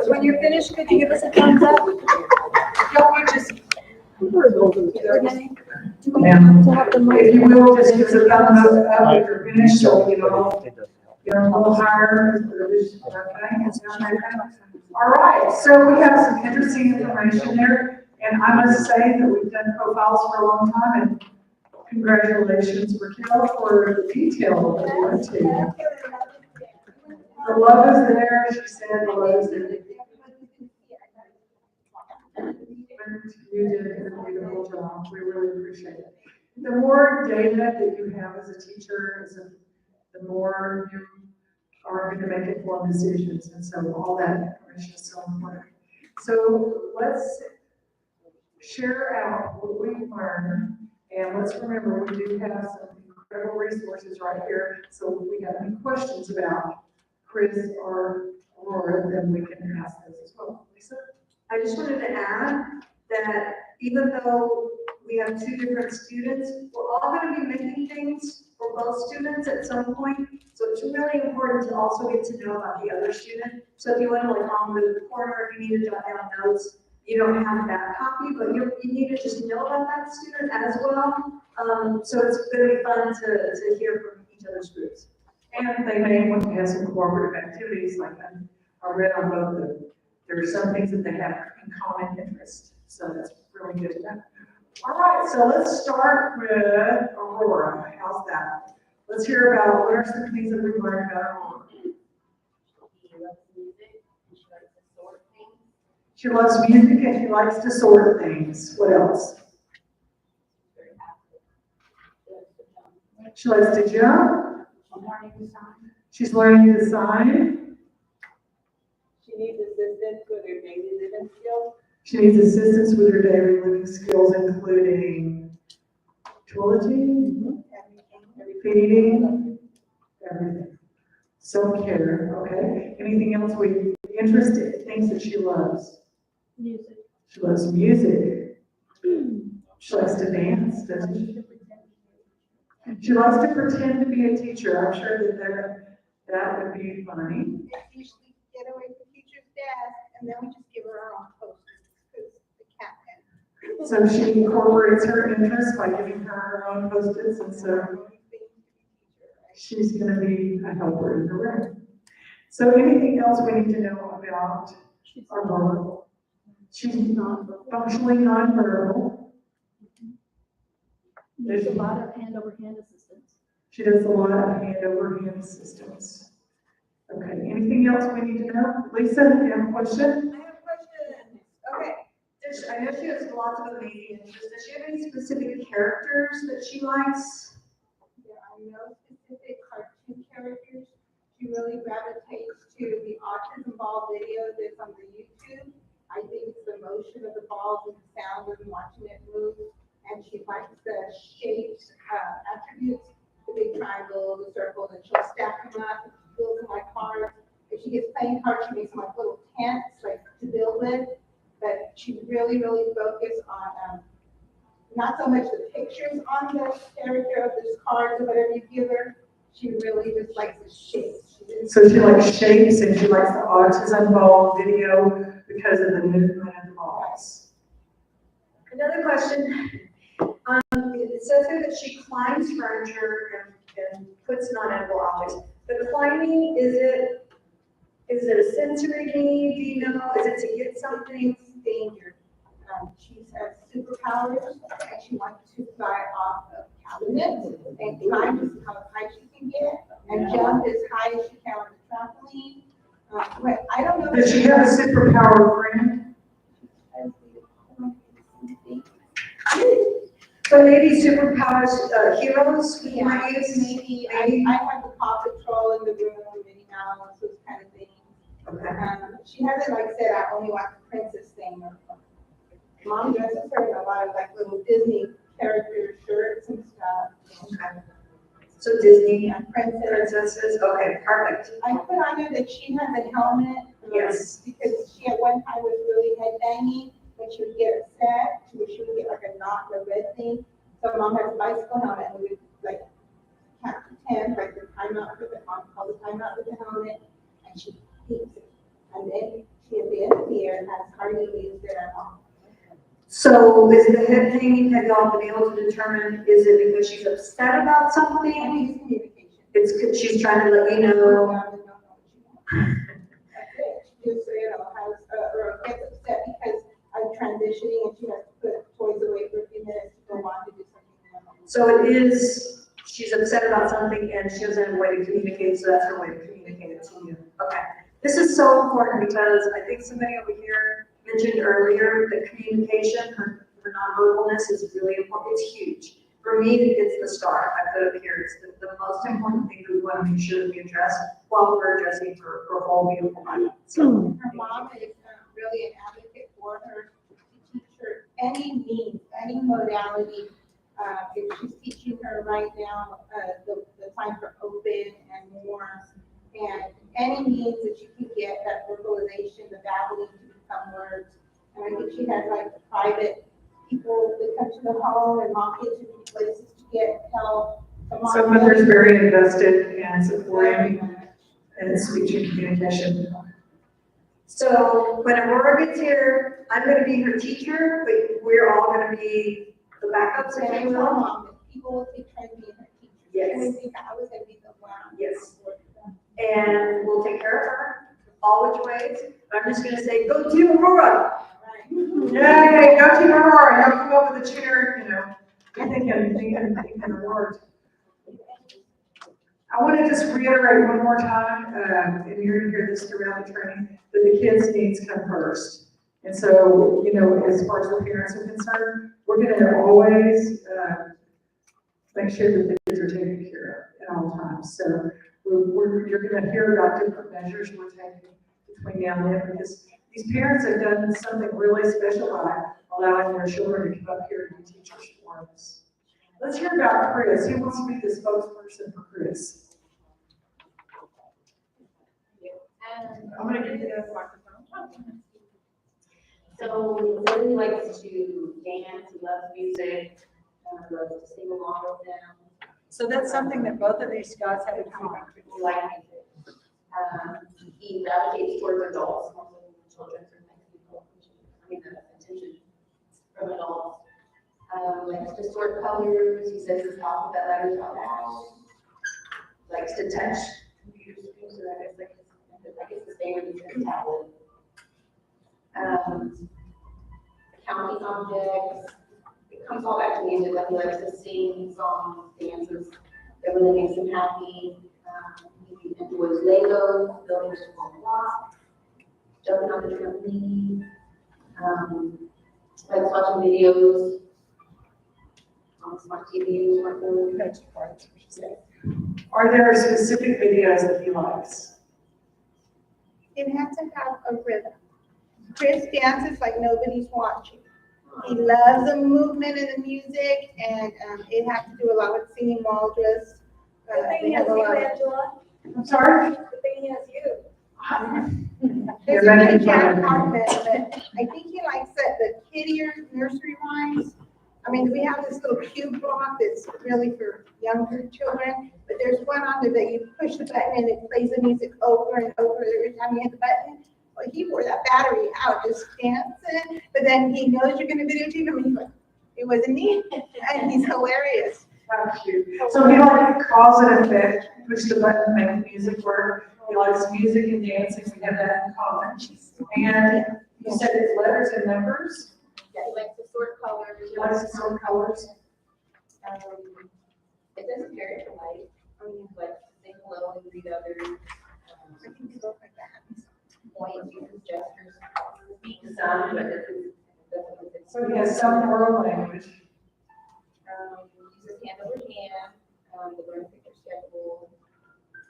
When you're finished, could you give us a thumbs up? Don't we just? Ma'am, if you will, just give us a thumbs up if you're finished, so you know, get a little higher. Okay. All right, so we have some interesting information there, and I must say that we've done profiles for a long time, and congratulations, Raquel, for the detail that you went to. The love is there, she said, the love is there. You did a beautiful job, we really appreciate it. The more data that you have as a teacher, the more you are going to make informed decisions, and so all that information is so important. So let's share out what we've learned, and let's remember we do have some incredible resources right here, so if we have any questions about Chris or Aurora, then we can ask those as well. Lisa? I just wanted to add that even though we have two different students, we're all going to be making things for both students at some point. So it's really important to also get to know about the other student. So if you want to like on the corner, if you need to jot down notes, you don't have that copy, but you need to just know about that student as well. So it's going to be fun to hear from each other's groups. And they may want to have some cooperative activities, like I read on both of them. There are some things that they have in common interest, so that's really good to know. All right, so let's start with Aurora. How's that? Let's hear about what are some things that we've learned about Aurora. She loves music and she likes to sort things. What else? She likes to jump. She's learning to sign. She needs assistance with her daily living skills. She needs assistance with her daily living skills, including toileting, feeding, everything. Self-care, okay? Anything else we interested, things that she loves? Music. She loves music. She likes to dance, doesn't she? She likes to pretend to be a teacher. I'm sure that would be funny. Usually get away from teacher's desk, and then we just give her our own posters, because the cat can. So she incorporates her interests by giving her her own post-its, and so she's going to be a helper in the room. So anything else we need to know about Aurora? She's functionally nonverbal. There's a lot of hand-over-hand assistance. She does a lot of hand-over-hand assistance. Okay, anything else we need to know? Lisa, do you have a question? I have a question. Okay. I know she has lots of amazing interests. Does she have any specific characters that she likes? There are no specific cartoon characters. She really gravitates to the autism ball video that's on the YouTube. I think it's the motion of the balls and the sound of them watching it move. And she likes the shapes, attributes, the big triangle, the circle, and she'll stack them up, build them like cards. If she gets playing cards, she makes them like little tents, like to build with. But she really focused on, not so much the pictures on the character of this cards or whatever you give her. She really just likes the shapes. So she likes shapes and she likes the autism ball video because of the movement of the balls. Another question. It says here that she climbs furniture and puts non-edible objects. The climbing, is it a sensory need? Do you know? Is it to get something? Danger. She has superpowers and she wants to fly off of cabinets and climb as high as she can get and jump as high as she can on the trampoline. But I don't know. Does she have a superpower friend? So maybe superpowers, heroes we Yeah, might use? maybe I have the Paw Patrol in the room, Minnie Mouse, those kind of things. Okay. She hasn't like said, I only want the princess thing. Mom dresses her in a lot of like little Disney character shirts and stuff. Okay. So Disney And princess. princesses, okay, perfect. I put on there that she has a helmet. Yes. Because she at one time was really headbanging, when she would get upset, she would get like a knot or a red thing. So Mom has a bicycle helmet and we would like count to 10, like the timeout with it on, call the timeout with the helmet, and she beeps it. And then she at the end of the year has hardly used it at all. So is the head hanging, have y'all been able to determine, is it because she's upset about something? And it's communication. It's because she's trying to let you know. That's it. She just, has, or gets upset because I'm transitioning and she has to put toys away for a few minutes to go on to do something else. So it is, she's upset about something and she doesn't have a way to communicate, so that's her way to communicate it to you. is so important because I think somebody over here mentioned earlier that communication, her nonverbalness is really important. It's huge. For me, it's the start. I put up here, it's the most important thing that we want to make sure that we address while we're addressing her whole beautiful life. So, Her mom is really an advocate for her to teach her any means, any modality. If she's teaching her right now, the time for open and more, and any means that you can get that verbalization, the babbling to become words. And I think she has like private people that come to the home and mom kids who need places to get help. So mother's very invested in supporting and speech and communication. so when Aurora gets here, I'm gonna be her teacher, but we're all gonna be the backups, And I if you tell will. mom that people will take turns being her teacher. Yes. She would think I was gonna be the one. Yes. And we'll take care of her all which ways. I'm just gonna say, go Team Aurora. Yay, go Team Aurora, y'all come up with a cheer, you know, thinking award. I want to just reiterate one more time, and you're gonna hear this throughout the training, that the kids' needs come first. And so, you know, as far as the parents are concerned, we're gonna always, make sure that the kids are taken care of at all times. So you're gonna hear about different measures we're taking between now and then, because these parents have done something really special by allowing their children to come up here and be teachers for us. Let's hear about Chris. Who wants to be the spokesperson for Chris? I'm gonna give you the microphone. So Lily likes to dance, he loves music, loves to sing along with them. So that's something that both of these guys have in common. He likes music. He gravitates towards adults, more than children, attention from adults. Likes to sort colors, he says his alphabet letters out loud. Likes to touch computer screens, so that is like his favorite is his tablet. Counting objects, it comes all back to music, like he likes to sing songs, dances, that really makes him happy. He enjoys Lego, building a small block, jumping on the trampoline, likes watching videos on smart TV, smartphone. That's part, what she said. Are there specific videos that he likes? It has to have a rhythm. Chris dances like nobody's watching. He loves the movement and the music, and it has to do a lot with singing mantras. They have a lot of. Angela. I'm sorry? The thing is you. There's You're a making big fun of me. department, but I think he likes the kiddier nursery rhymes. I mean, we have this little cube block that's really for younger children, but there's one on there that you push the button and it plays the music over and over every time you hit the button. Well, he wore that battery out just dancing, but then he knows you're gonna videotape him and he's like, it wasn't me, and he's hilarious. How cute. So he likes cause and effect, push the button, make the music work. He likes music and dancing, we have that in common. And you said it's letters and numbers? Yeah, he likes to sort colors. He likes to sort colors. It doesn't vary for life. He likes to sing hello and greet others. I think he's like that. Point, uses gestures, speak some, but it doesn't. So he has some world language. Uses hand over hand, the learn picture schedule.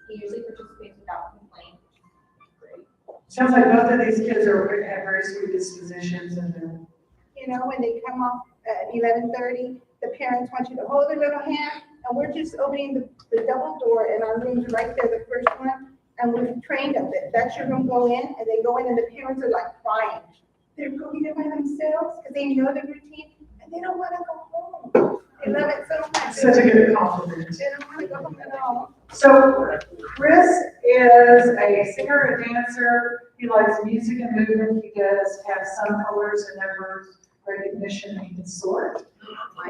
He usually participates without complaint, which is great. Sounds like both of these kids have very sweet dispositions and they're. You know, when they come off at 11:30, the parents want you to hold their little hand, and we're just opening the double door, and our room's right there, the first one, and we've trained them that that's your room, go in, and they go in, and the parents are like crying. They're going in by themselves, because they know the routine, and they don't want to go home. They love it so much. Such a good compliment. They don't want to go home at all. So Chris is a singer, a dancer. He likes music and movement. He does have some colors and numbers recognition he can sort.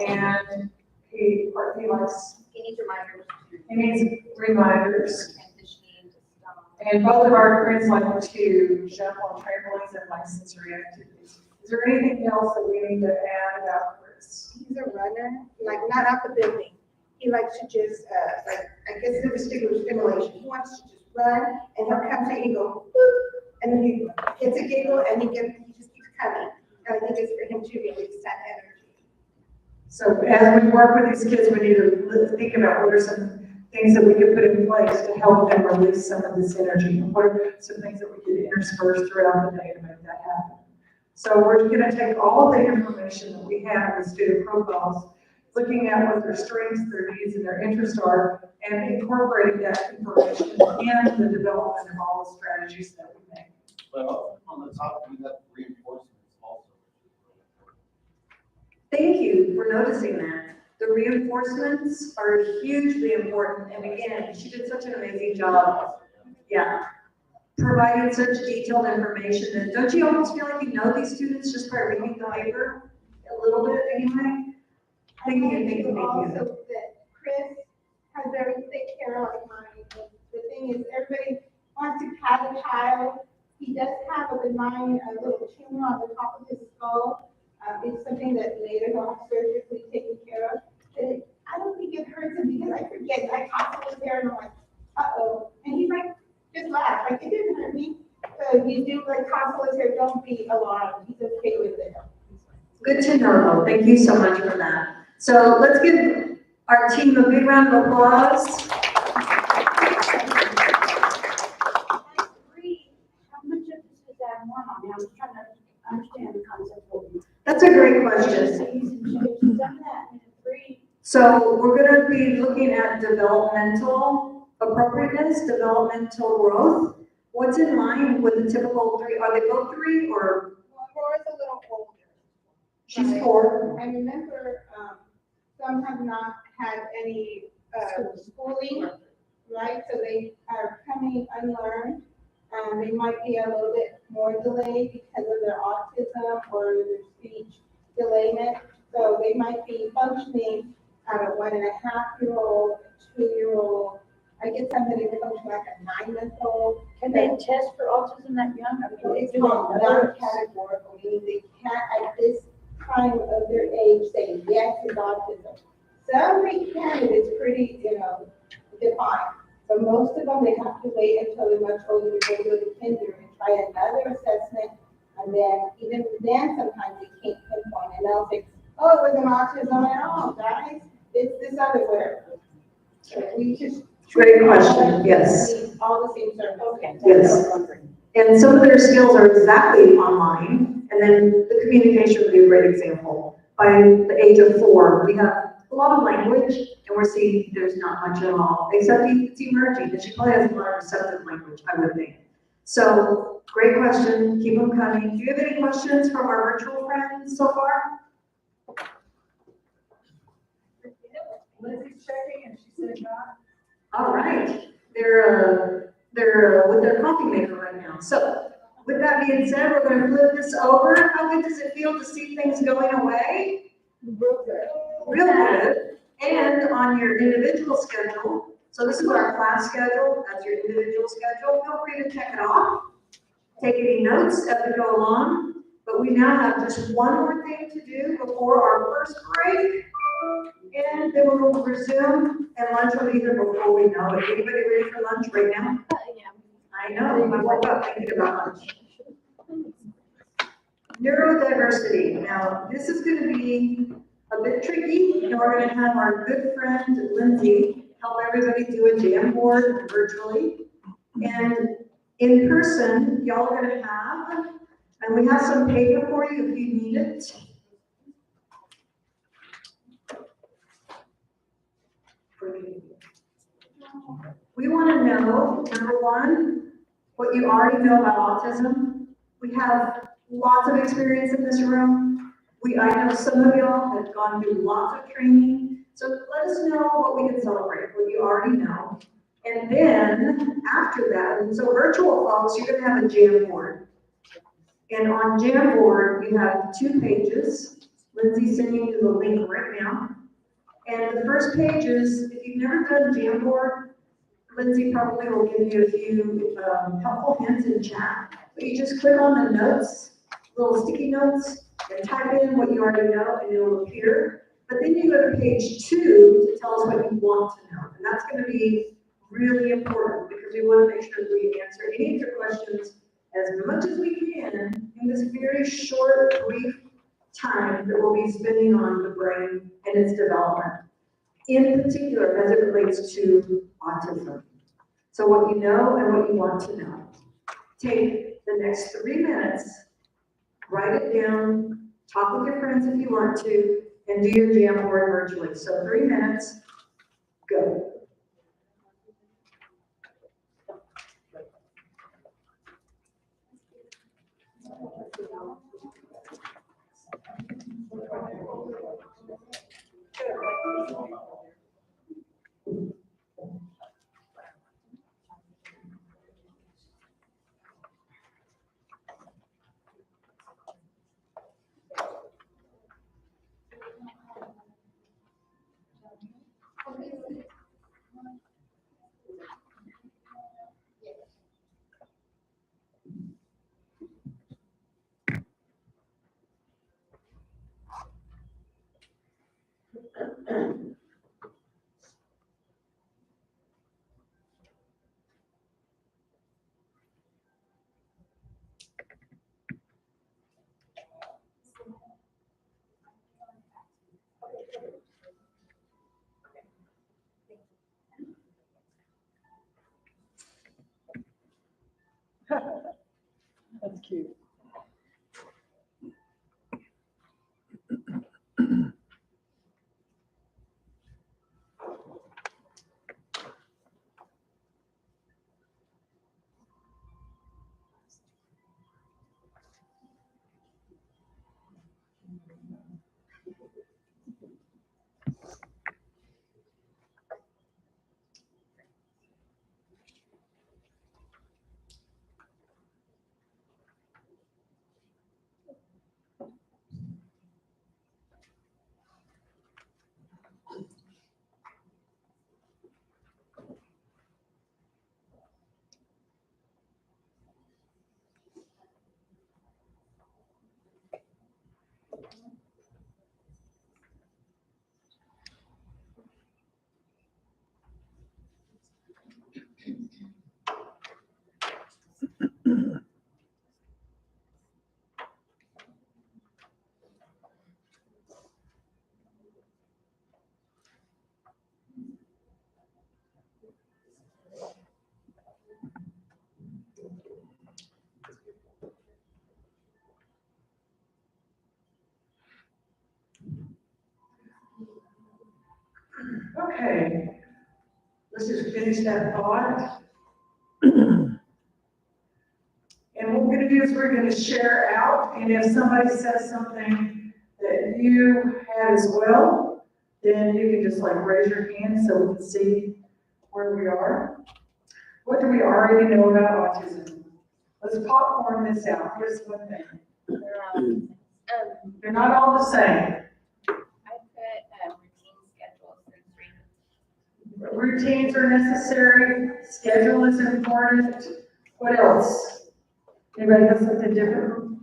And he likes, He needs reminders. he needs reminders. Transitioning to stuff. And both of our friends like to jump on trampolines and like sensory activities. Is there anything else that we need to add about Chris? He's a runner, like not out the building. He likes to just, like, I guess it's vestibular stimulation. He wants to just run, and he'll come to you and go, boop, And then he gets a giggle and he just keeps coming. And I think it's for him to release that energy. So as we work with these kids, we need to think about what are some things that we could put in place to help them release some of this energy. What are some things that we could intersperse throughout the day to make that happen? So we're gonna take all of the information that we have in the student profiles, looking at what their strengths, their needs, and their interests are, and incorporating that information in the development of all the strategies that we make. Well, on the top, we have reinforcements also. Thank you for noticing that. The reinforcements are hugely important, and again, she did such an amazing job. Yeah, providing such detailed information, and don't you almost feel like you know these students just by reading the paper? A little bit anyway? Thank you, thank you, thank you. Also, that Chris has very thick hair like mine. The thing is, everybody wants to pat a child. He does have a benign, little tumor on the top of his skull. It's something that later he'll have surgically taken care of. But I don't think it hurts him because I forget, I toss his hair and I'm like, uh-oh. And he's like, just laugh, like, it didn't hurt me. So if you do like toss his hair, don't be alarmed. He's okay with it. Good to know, thank you so much for that. So let's give our team a big round of applause. How much of this is that one? I mean, I'm trying to understand the concept of it. That's a great question. Some of that in three. So we're gonna be looking at developmental appropriateness, developmental growth. What's in line with the typical three? Are they both three or? Well, Laura's a little older. She's 4. I remember, some have not had any, schooling, right? So they are coming unlearned. They might be a little bit more delayed because of their autism or their speech delayment. So they might be functioning at a 1.5-year-old, 2-year-old. I get some that even function like a 9-month-old. Can they test for autism that young? I mean, It's called non-categorical, meaning they can't at this time of their age say, yes, it's autism. Some they can, but it's pretty, defined. But most of them, they have to wait until they're much older to go to the kinder and try another assessment. And then, even then, sometimes they can't pinpoint, and they'll say, oh, it wasn't autism at all, guys. It's this other word. So we just. Great question, yes. All the same services. Okay. Yes. And some of their skills are exactly online, and then the communication would be a great example. By the age of 4, we have a lot of language, and we're seeing there's not much at all, except it's emerging, that she probably has a lot of receptive language, I would think. So, great question, keep them coming. Do you have any questions from our virtual friends so far? Lindsay's checking and she said not. All right, they're with their coffee maker right now. So, with that being said, we're going to flip this over. How good does it feel to see things going away? Real good. Real good. And on your individual schedule, so this is our class schedule, that's your individual schedule. Feel free to check it off. Take any notes as we go along. But we now have just one more thing to do before our first break. And then we will resume, and lunch will be here before we know it. Anybody ready for lunch right now? I know, I woke up thinking about lunch. Neurodiversity. Now, this is going to be a bit tricky, and we're going to have our good friend Lindsay help everybody do a jam board virtually. And in person, y'all are going to have, and we have some paper for you if you need it. We want to know, number one, what you already know about autism. We have lots of experience in this room. I know some of y'all have gone through lots of training. So let us know what we can celebrate, what you already know. And then after that, and so virtual folks, you're going to have a jam board. And on Jamboard, you have 2 pages. Lindsay's sending you the link right now. And the first page is, if you've never done Jamboard, Lindsay probably will give you a few helpful hints in chat. But you just click on the notes, little sticky notes, and type in what you already know, and it'll appear. But then you go to page 2 to tell us what you want to know. And that's going to be really important because we want to make sure that we answer any of your questions as much as we can in this very short, brief time that we'll be spending on the brain and its development, in particular as it relates to autism. So what you know and what you want to know. Take the next 3 minutes, write it down, talk with your friends if you want to, and do your jam board virtually. So 3 minutes, go. That's cute. Okay, let's just finish that thought. And what we're gonna do is we're gonna share out, and if somebody says something that you had as well, then you can just like raise your hand so we can see where we are. What do we already know about autism? Let's popcorn this out. Here's one thing. They're not all the same. I put routine schedule sensory. Routines are necessary, schedule is important. What else? Anybody have something different?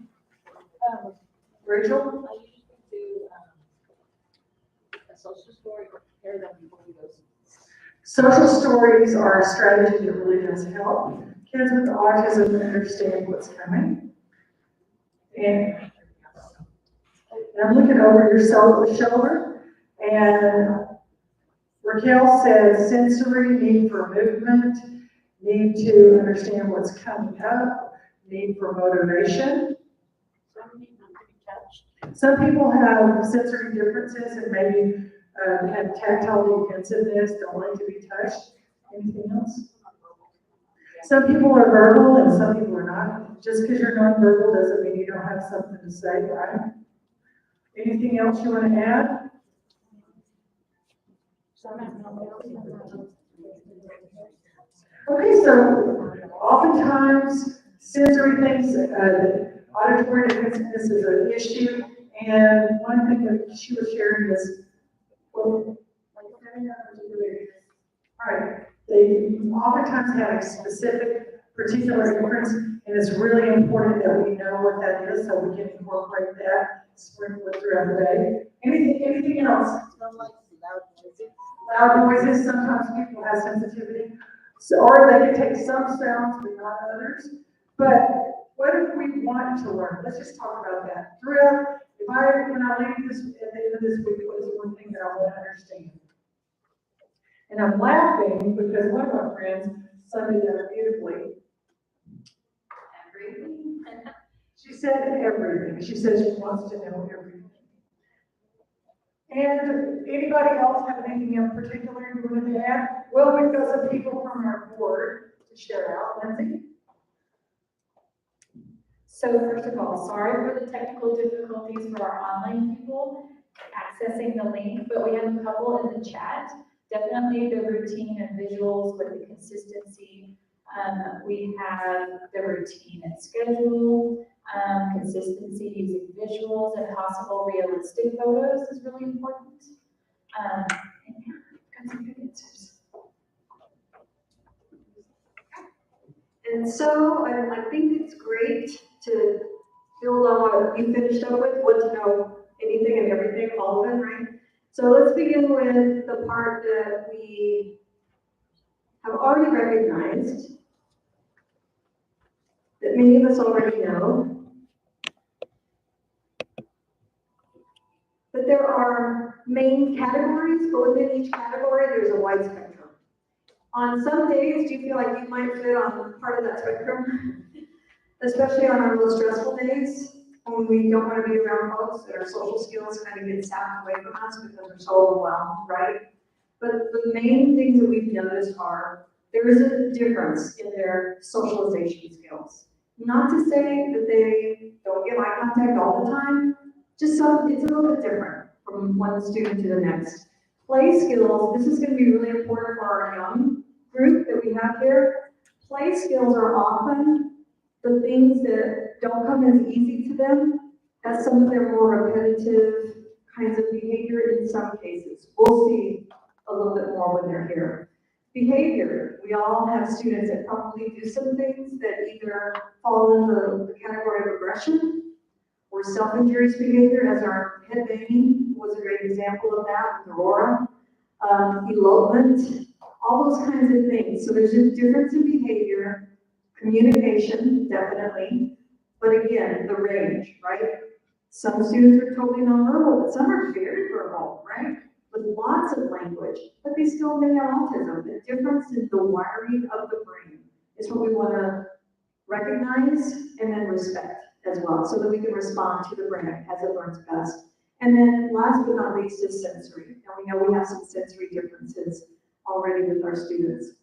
Rachel? I usually do a social story or prepare them before we go. Social stories are a strategy that really does help kids with autism understand what's coming. And I'm looking over your shoulder, and Raquel says sensory, need for movement, need to understand what's coming up, need for motivation. Some people have sensory differences and maybe have tactile defensiveness, don't like to be touched. Anything else? Some people are verbal and some people are not. Just because you're nonverbal doesn't mean you don't have something to say, right? Anything else you want to add? Okay, so oftentimes sensory things, auditory defensiveness is an issue, and one thing that she was sharing is, well, right, they oftentimes have a specific particular difference, and it's really important that we know what that is so we can incorporate that, sprinkle it throughout the day. Anything else? Loud noises, sometimes people have sensitivity. So, or they can take some sounds but not others. But what if we want to learn? Let's just talk about that. Throughout, when I leave this, at the end of this week, what is one thing that I want to understand? And I'm laughing because one of my friends summed it up beautifully. Everything. She said everything. She says she wants to know everything. And anybody else have anything in particular you want to add? Well, we've got some people from our board to share out. Lindsay? So first of all, sorry for the technical difficulties for our online people accessing the link, but we have a couple in the chat. Definitely the routine and visuals with the consistency. We have the routine and schedule, consistency using visuals and possible realistic photos is really important. And yeah, got some good answers. And so I think it's great to build on what you finished up with, what to know anything and everything, all of it, right? So let's begin with the part that we have already recognized, that many of us already know, that there are main categories, but within each category, there's a wide spectrum. On some days, do you feel like you might fit on part of that spectrum? Especially on our most stressful days, when we don't want to be around folks, that our social skills kind of get sapped away from us because we're so overwhelmed, right? But the main things that we've noticed are, there is a difference in their socialization skills. Not to say that they don't give eye contact all the time, just it's a little bit different from one student to the next. Play skills, this is going to be really important for our young group that we have here. Play skills are often the things that don't come as easy to them as some of their more repetitive kinds of behavior in some cases. We'll see a little bit more when they're here. Behavior, we all have students that probably do some things that either fall into the category of aggression or self-injurious behavior, as our head banging was a great example of that with Aurora. Elopement, all those kinds of things. So there's a difference in behavior, communication, definitely, but again, the range, right? Some students are totally nonverbal, but some are very verbal, right? With lots of language, but they still may have autism. The difference in the wiring of the brain is what we want to recognize and then respect as well, so that we can respond to the brain as it learns best. And then last but not least is sensory. And we know we have some sensory differences already with our students.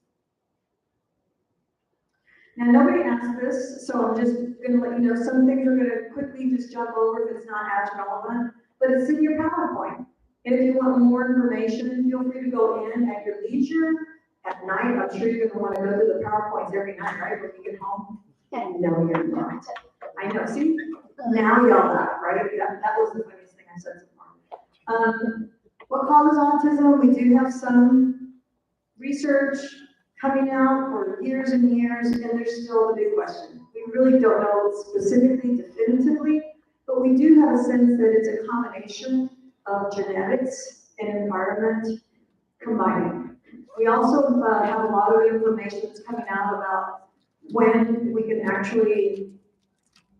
Now, nobody asked this, so I'm just going to let you know some things we're going to quickly just jump over if it's not as relevant, but it's in your PowerPoint. And if you want more information, feel free to go in at your leisure at night. I'm sure you're going to want to go through the PowerPoints every night, right, when you get home? No, you're not. I know, see? Now y'all laugh, right? Yeah, that was the funniest thing I said so far. What causes autism? We do have some research coming out for years and years, and there's still the big question. We really don't know specifically, definitively, but we do have a sense that it's a combination of genetics and environment combining. We also have a lot of information that's coming out about when we can actually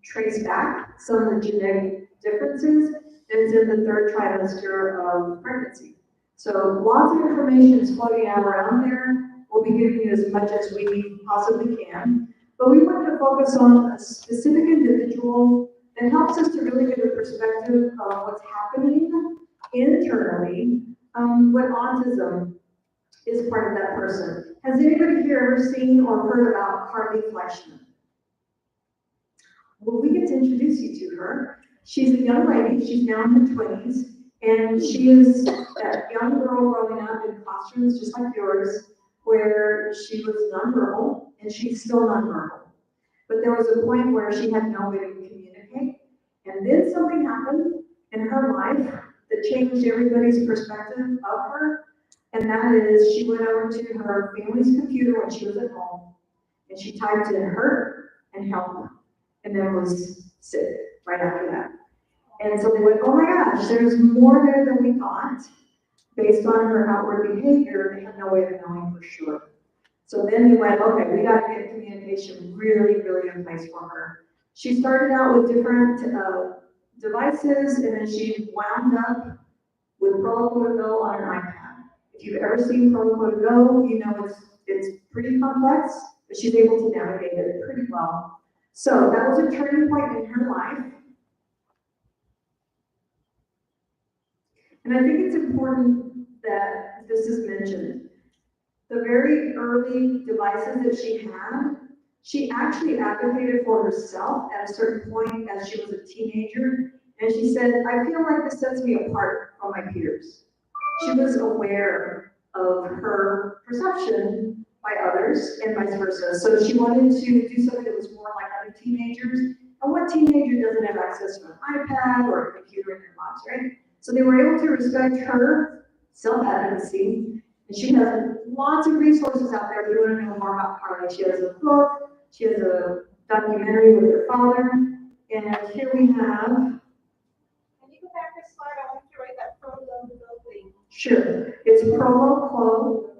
trace back some of the genetic differences that's in the third trimester of pregnancy. So lots of information is floating out around there. We'll be giving you as much as we possibly can, but we wanted to focus on a specific individual that helps us to really get a perspective of what's happening internally when autism is part of that person. Has anybody here ever seen or heard about Carly Fleischman? Well, we get to introduce you to her. She's a young lady, she's now in her 20s, and she is that young girl growing up in classrooms just like yours, where she was nonverbal, and she's still nonverbal. But there was a point where she had no way to communicate, and then something happened in her life that changed everybody's perspective of her, and that is she went over to her family's computer when she was at home, and she typed in hurt and help, and then was sick right after that. And so they went, oh my gosh, there's more there than we thought. Based on her outward behavior, they had no way of knowing for sure. So then we went, okay, we gotta get communication really, really in place for her. She started out with different devices, and then she wound up with Protocol to Go on an iPad. If you've ever seen Protocol to Go, you know it's pretty complex, but she's able to navigate it pretty well. So that was a turning point in her life. And I think it's important that this is mentioned. The very early devices that she actually advocated for herself at a certain point as she was a teenager. And she said, I feel like this sets me apart from my peers. She was aware of her perception by others and vice versa. So she wanted to do something that was more like other teenagers. And what teenager doesn't have access to an iPad or a computer in their lives, right? So they were able to respect her self-advocacy. And she has lots of resources out there if you want to know more about Carly. She has a book, she has a documentary with her father, and here we have. Can you go back a slide? I want you to write that Protocol to Go thing. Sure, it's Protocol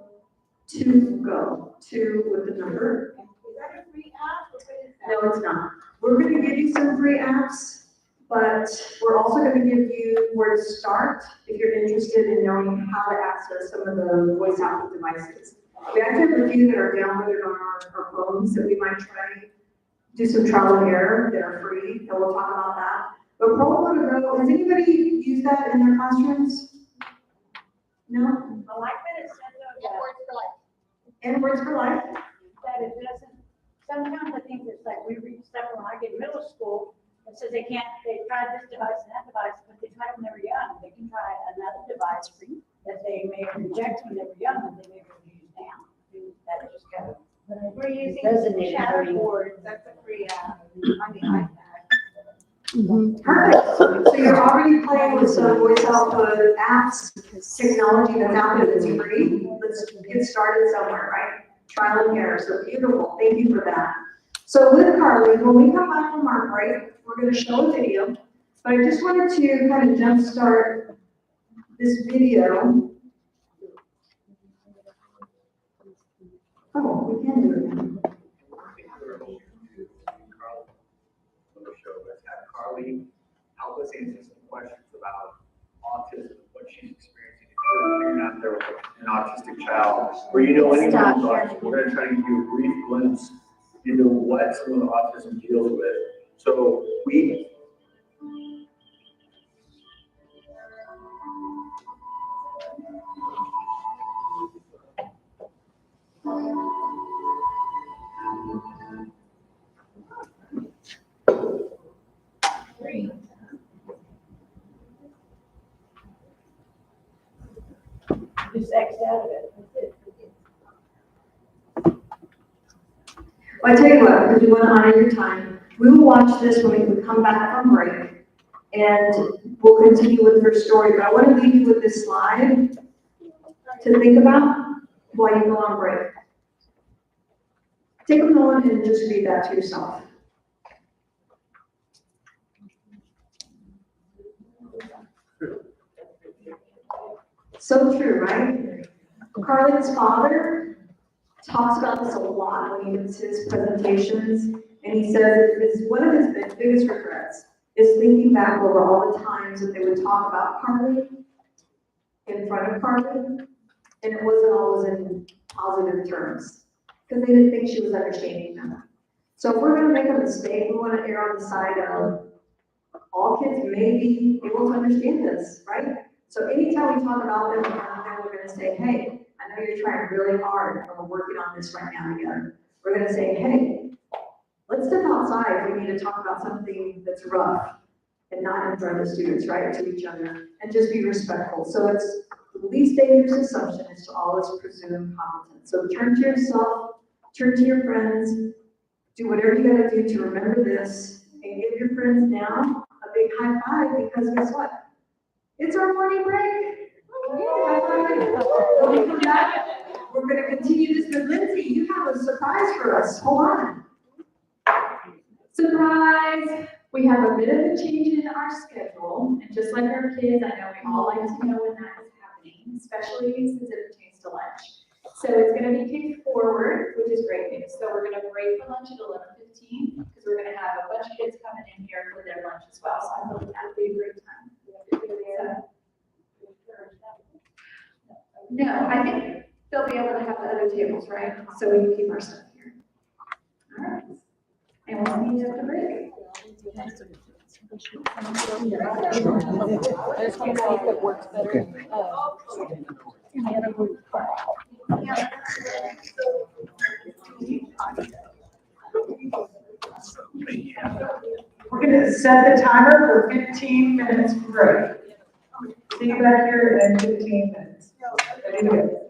to Go, 2 with the number. Is that a free app or what is that? No, it's not. We're going to give you some free apps, but we're also going to give you where to start if you're interested in knowing how to access some of the voice output devices. We actually have a few that are downloaded on our phones that we might try to do some trial and error that are free, and we'll talk about that. But Protocol to Go, has anybody used that in their classrooms? No? I like that it says And Words for Life? that it doesn't, sometimes I think it's like we read stuff when I get in middle school, it says they tried this device and that device, but they tried when they were young. They can try another device that they may reject when they were young, and they may use now. That is just kind of. We're using Designated chat for- boards, that's a free app on the iPad. Perfect. So you're already playing with some voice output apps, technology that's out there that's free. Let's get started somewhere, right? Trial and error. So beautiful. Thank you for that. So with Carly, when we come back from our break, we're going to show a video. But I just wanted to kind of jumpstart this video. Oh, we can do it now. Carly, help us answer some questions about autism, what she's experiencing. If you're not there with an autistic child, or you know anything about autism, we're going to try to give you a brief glimpse into what some of the autism deals with. So we. Just X out of it. Well, I tell you what, because we want to honor your time, we will watch this when we come back from break, and we'll continue with her story. But I want to leave you with this slide to think about while you go on break. Take a moment and just read that to yourself. So true, right? Carlin's father talks about this a lot when he gives his presentations, and he says it's one of his biggest regrets is thinking back over all the times that they would talk about Carly in front of Carly, and it wasn't always in positive terms, because they didn't think she was understanding them. So if we're gonna make a mistake, we wanna err on the side of all kids may be able to understand this, right? So anytime we talk about them, we're gonna say, hey, I know you're trying really hard, and we're working on this right now together. We're gonna say, hey, let's step outside, we need to talk about something that's rough and not in front of the students, right, to each other, and just be respectful. So it's the least dangerous assumption is to always presume competence. So turn to yourself, turn to your friends, do whatever you gotta do to remember this, and give your friends now a big high five, because guess what? It's our morning break. High five. When we come back, we're gonna continue this, but Lindsay, you have a surprise for us. Hold on. Surprise! We have a bit of a change in our schedule, and just like our kids, I know we all like to know when that is happening, especially since it pertains to lunch. So it's gonna be kicked forward, which is great news. So we're gonna break for lunch at 11:15, because we're gonna have a bunch of kids coming in here for their lunch as well. So I hope that'll be a great time. So- No, I think they'll be able to have the other tables, right? So we can keep our stuff here. All right. And we'll see you at the break. I just want to see if it works better. We're gonna set the timer for 15 minutes break. See you back here in 15 minutes. Ready to go.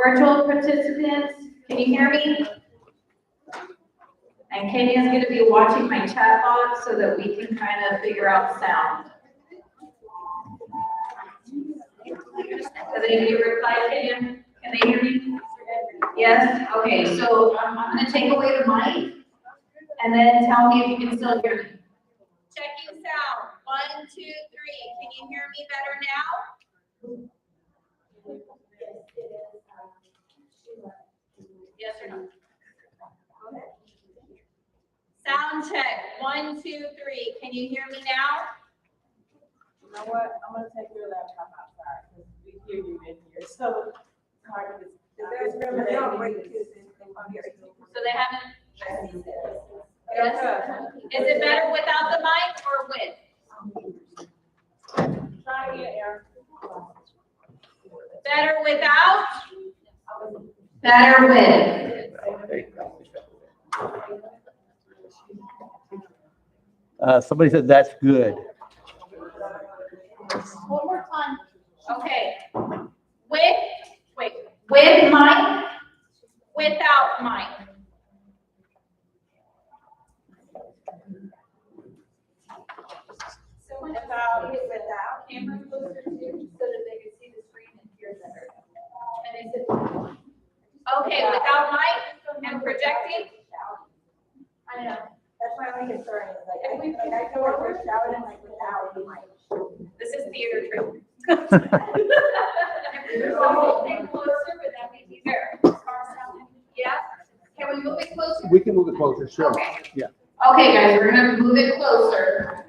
Virtual participants, can you hear me? And Kenya's gonna be watching my chat box so that we can kind of figure out sound. Has anybody replied, Kenya? Can they hear me? Yes? Okay, so I'm gonna take away the mic and then tell me if you can still hear me. Checking sound, 1, 2, 3. Can you hear me better now? Yes or no? Sound check, 1, 2, 3. Can you hear me now? You know what? I'm gonna take your laptop outside because we hear you in here. So it's hard to. So they haven't. Yes. Is it better without the mic or with? Try again, Aaron. Better without? Better with. Somebody said that's good. One more time. Okay. With mic, without mic. So without, camera closer to you so that they can see the screen and hear better. And they said, okay, without mic and projecting? I know, that's my only concern, is like, I feel like we're shouting like without the mic. This is theater training. So stay closer, but that means you hear. Yeah? Can we move it closer? We can move it closer, sure. Okay. Yeah. Okay, guys, we're gonna move it closer.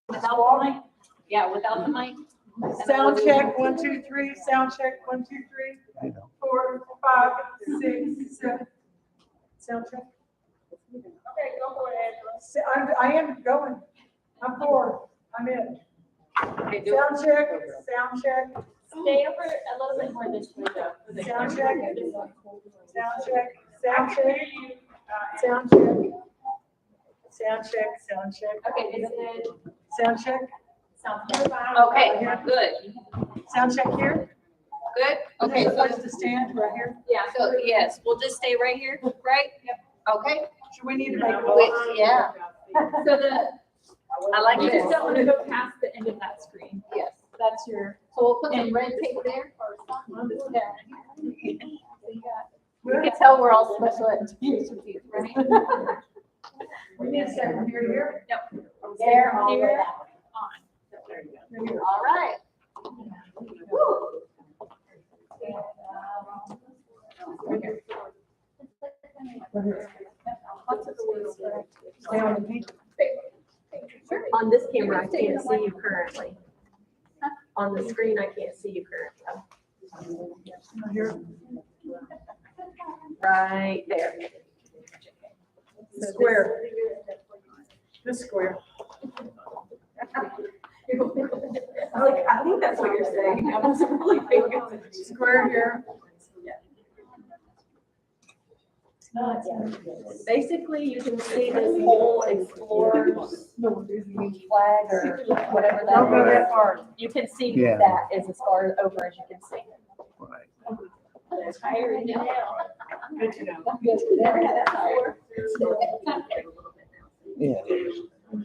Without the mic? Yeah, without the mic. Sound check, 1, 2, 3. Sound check, 1, 2, 3. 4, 5, 6, 7. Sound check. Okay, go for it, Angela. I am going. I'm 4. I'm in. Okay, do it. Sound check, sound check, Stay over a little bit more this way though. sound check. Sound check, sound check. Sound check. Sound check, sound check. Okay, is it? Sound check. Okay, good. Sound check here. Good? Okay, Okay, so so, what's the stand right here? yeah, so yes, we'll just stay right here, right? Yep. Okay. So we need to make. Yeah. So I like You this. just don't want to go past the end of that screen. Yes. That's your. So we'll put some red tape there or something. You can tell we're all special ed teachers, right? We need a second from here to here. Yep. From there all the way Here. down. All right. Woo. On this camera, I can't see you currently. On the screen, I can't see you currently. Here. Right there. Square. This square. I think that's what you're saying. I wasn't really paying attention. Square here. Basically, you can see this whole Explorers flag or whatever that is. Don't go that far. You can see Yeah. that is as far over as you can see. It's higher now. Good to know. Never had that higher. Yeah, it is.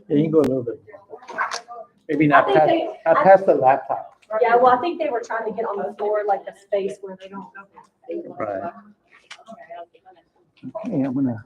Yeah, you can go a little bit. Maybe not I think past, not past the laptop. Yeah, well, I think they were trying to get on the floor like a space where they don't. Right. Okay, I'm gonna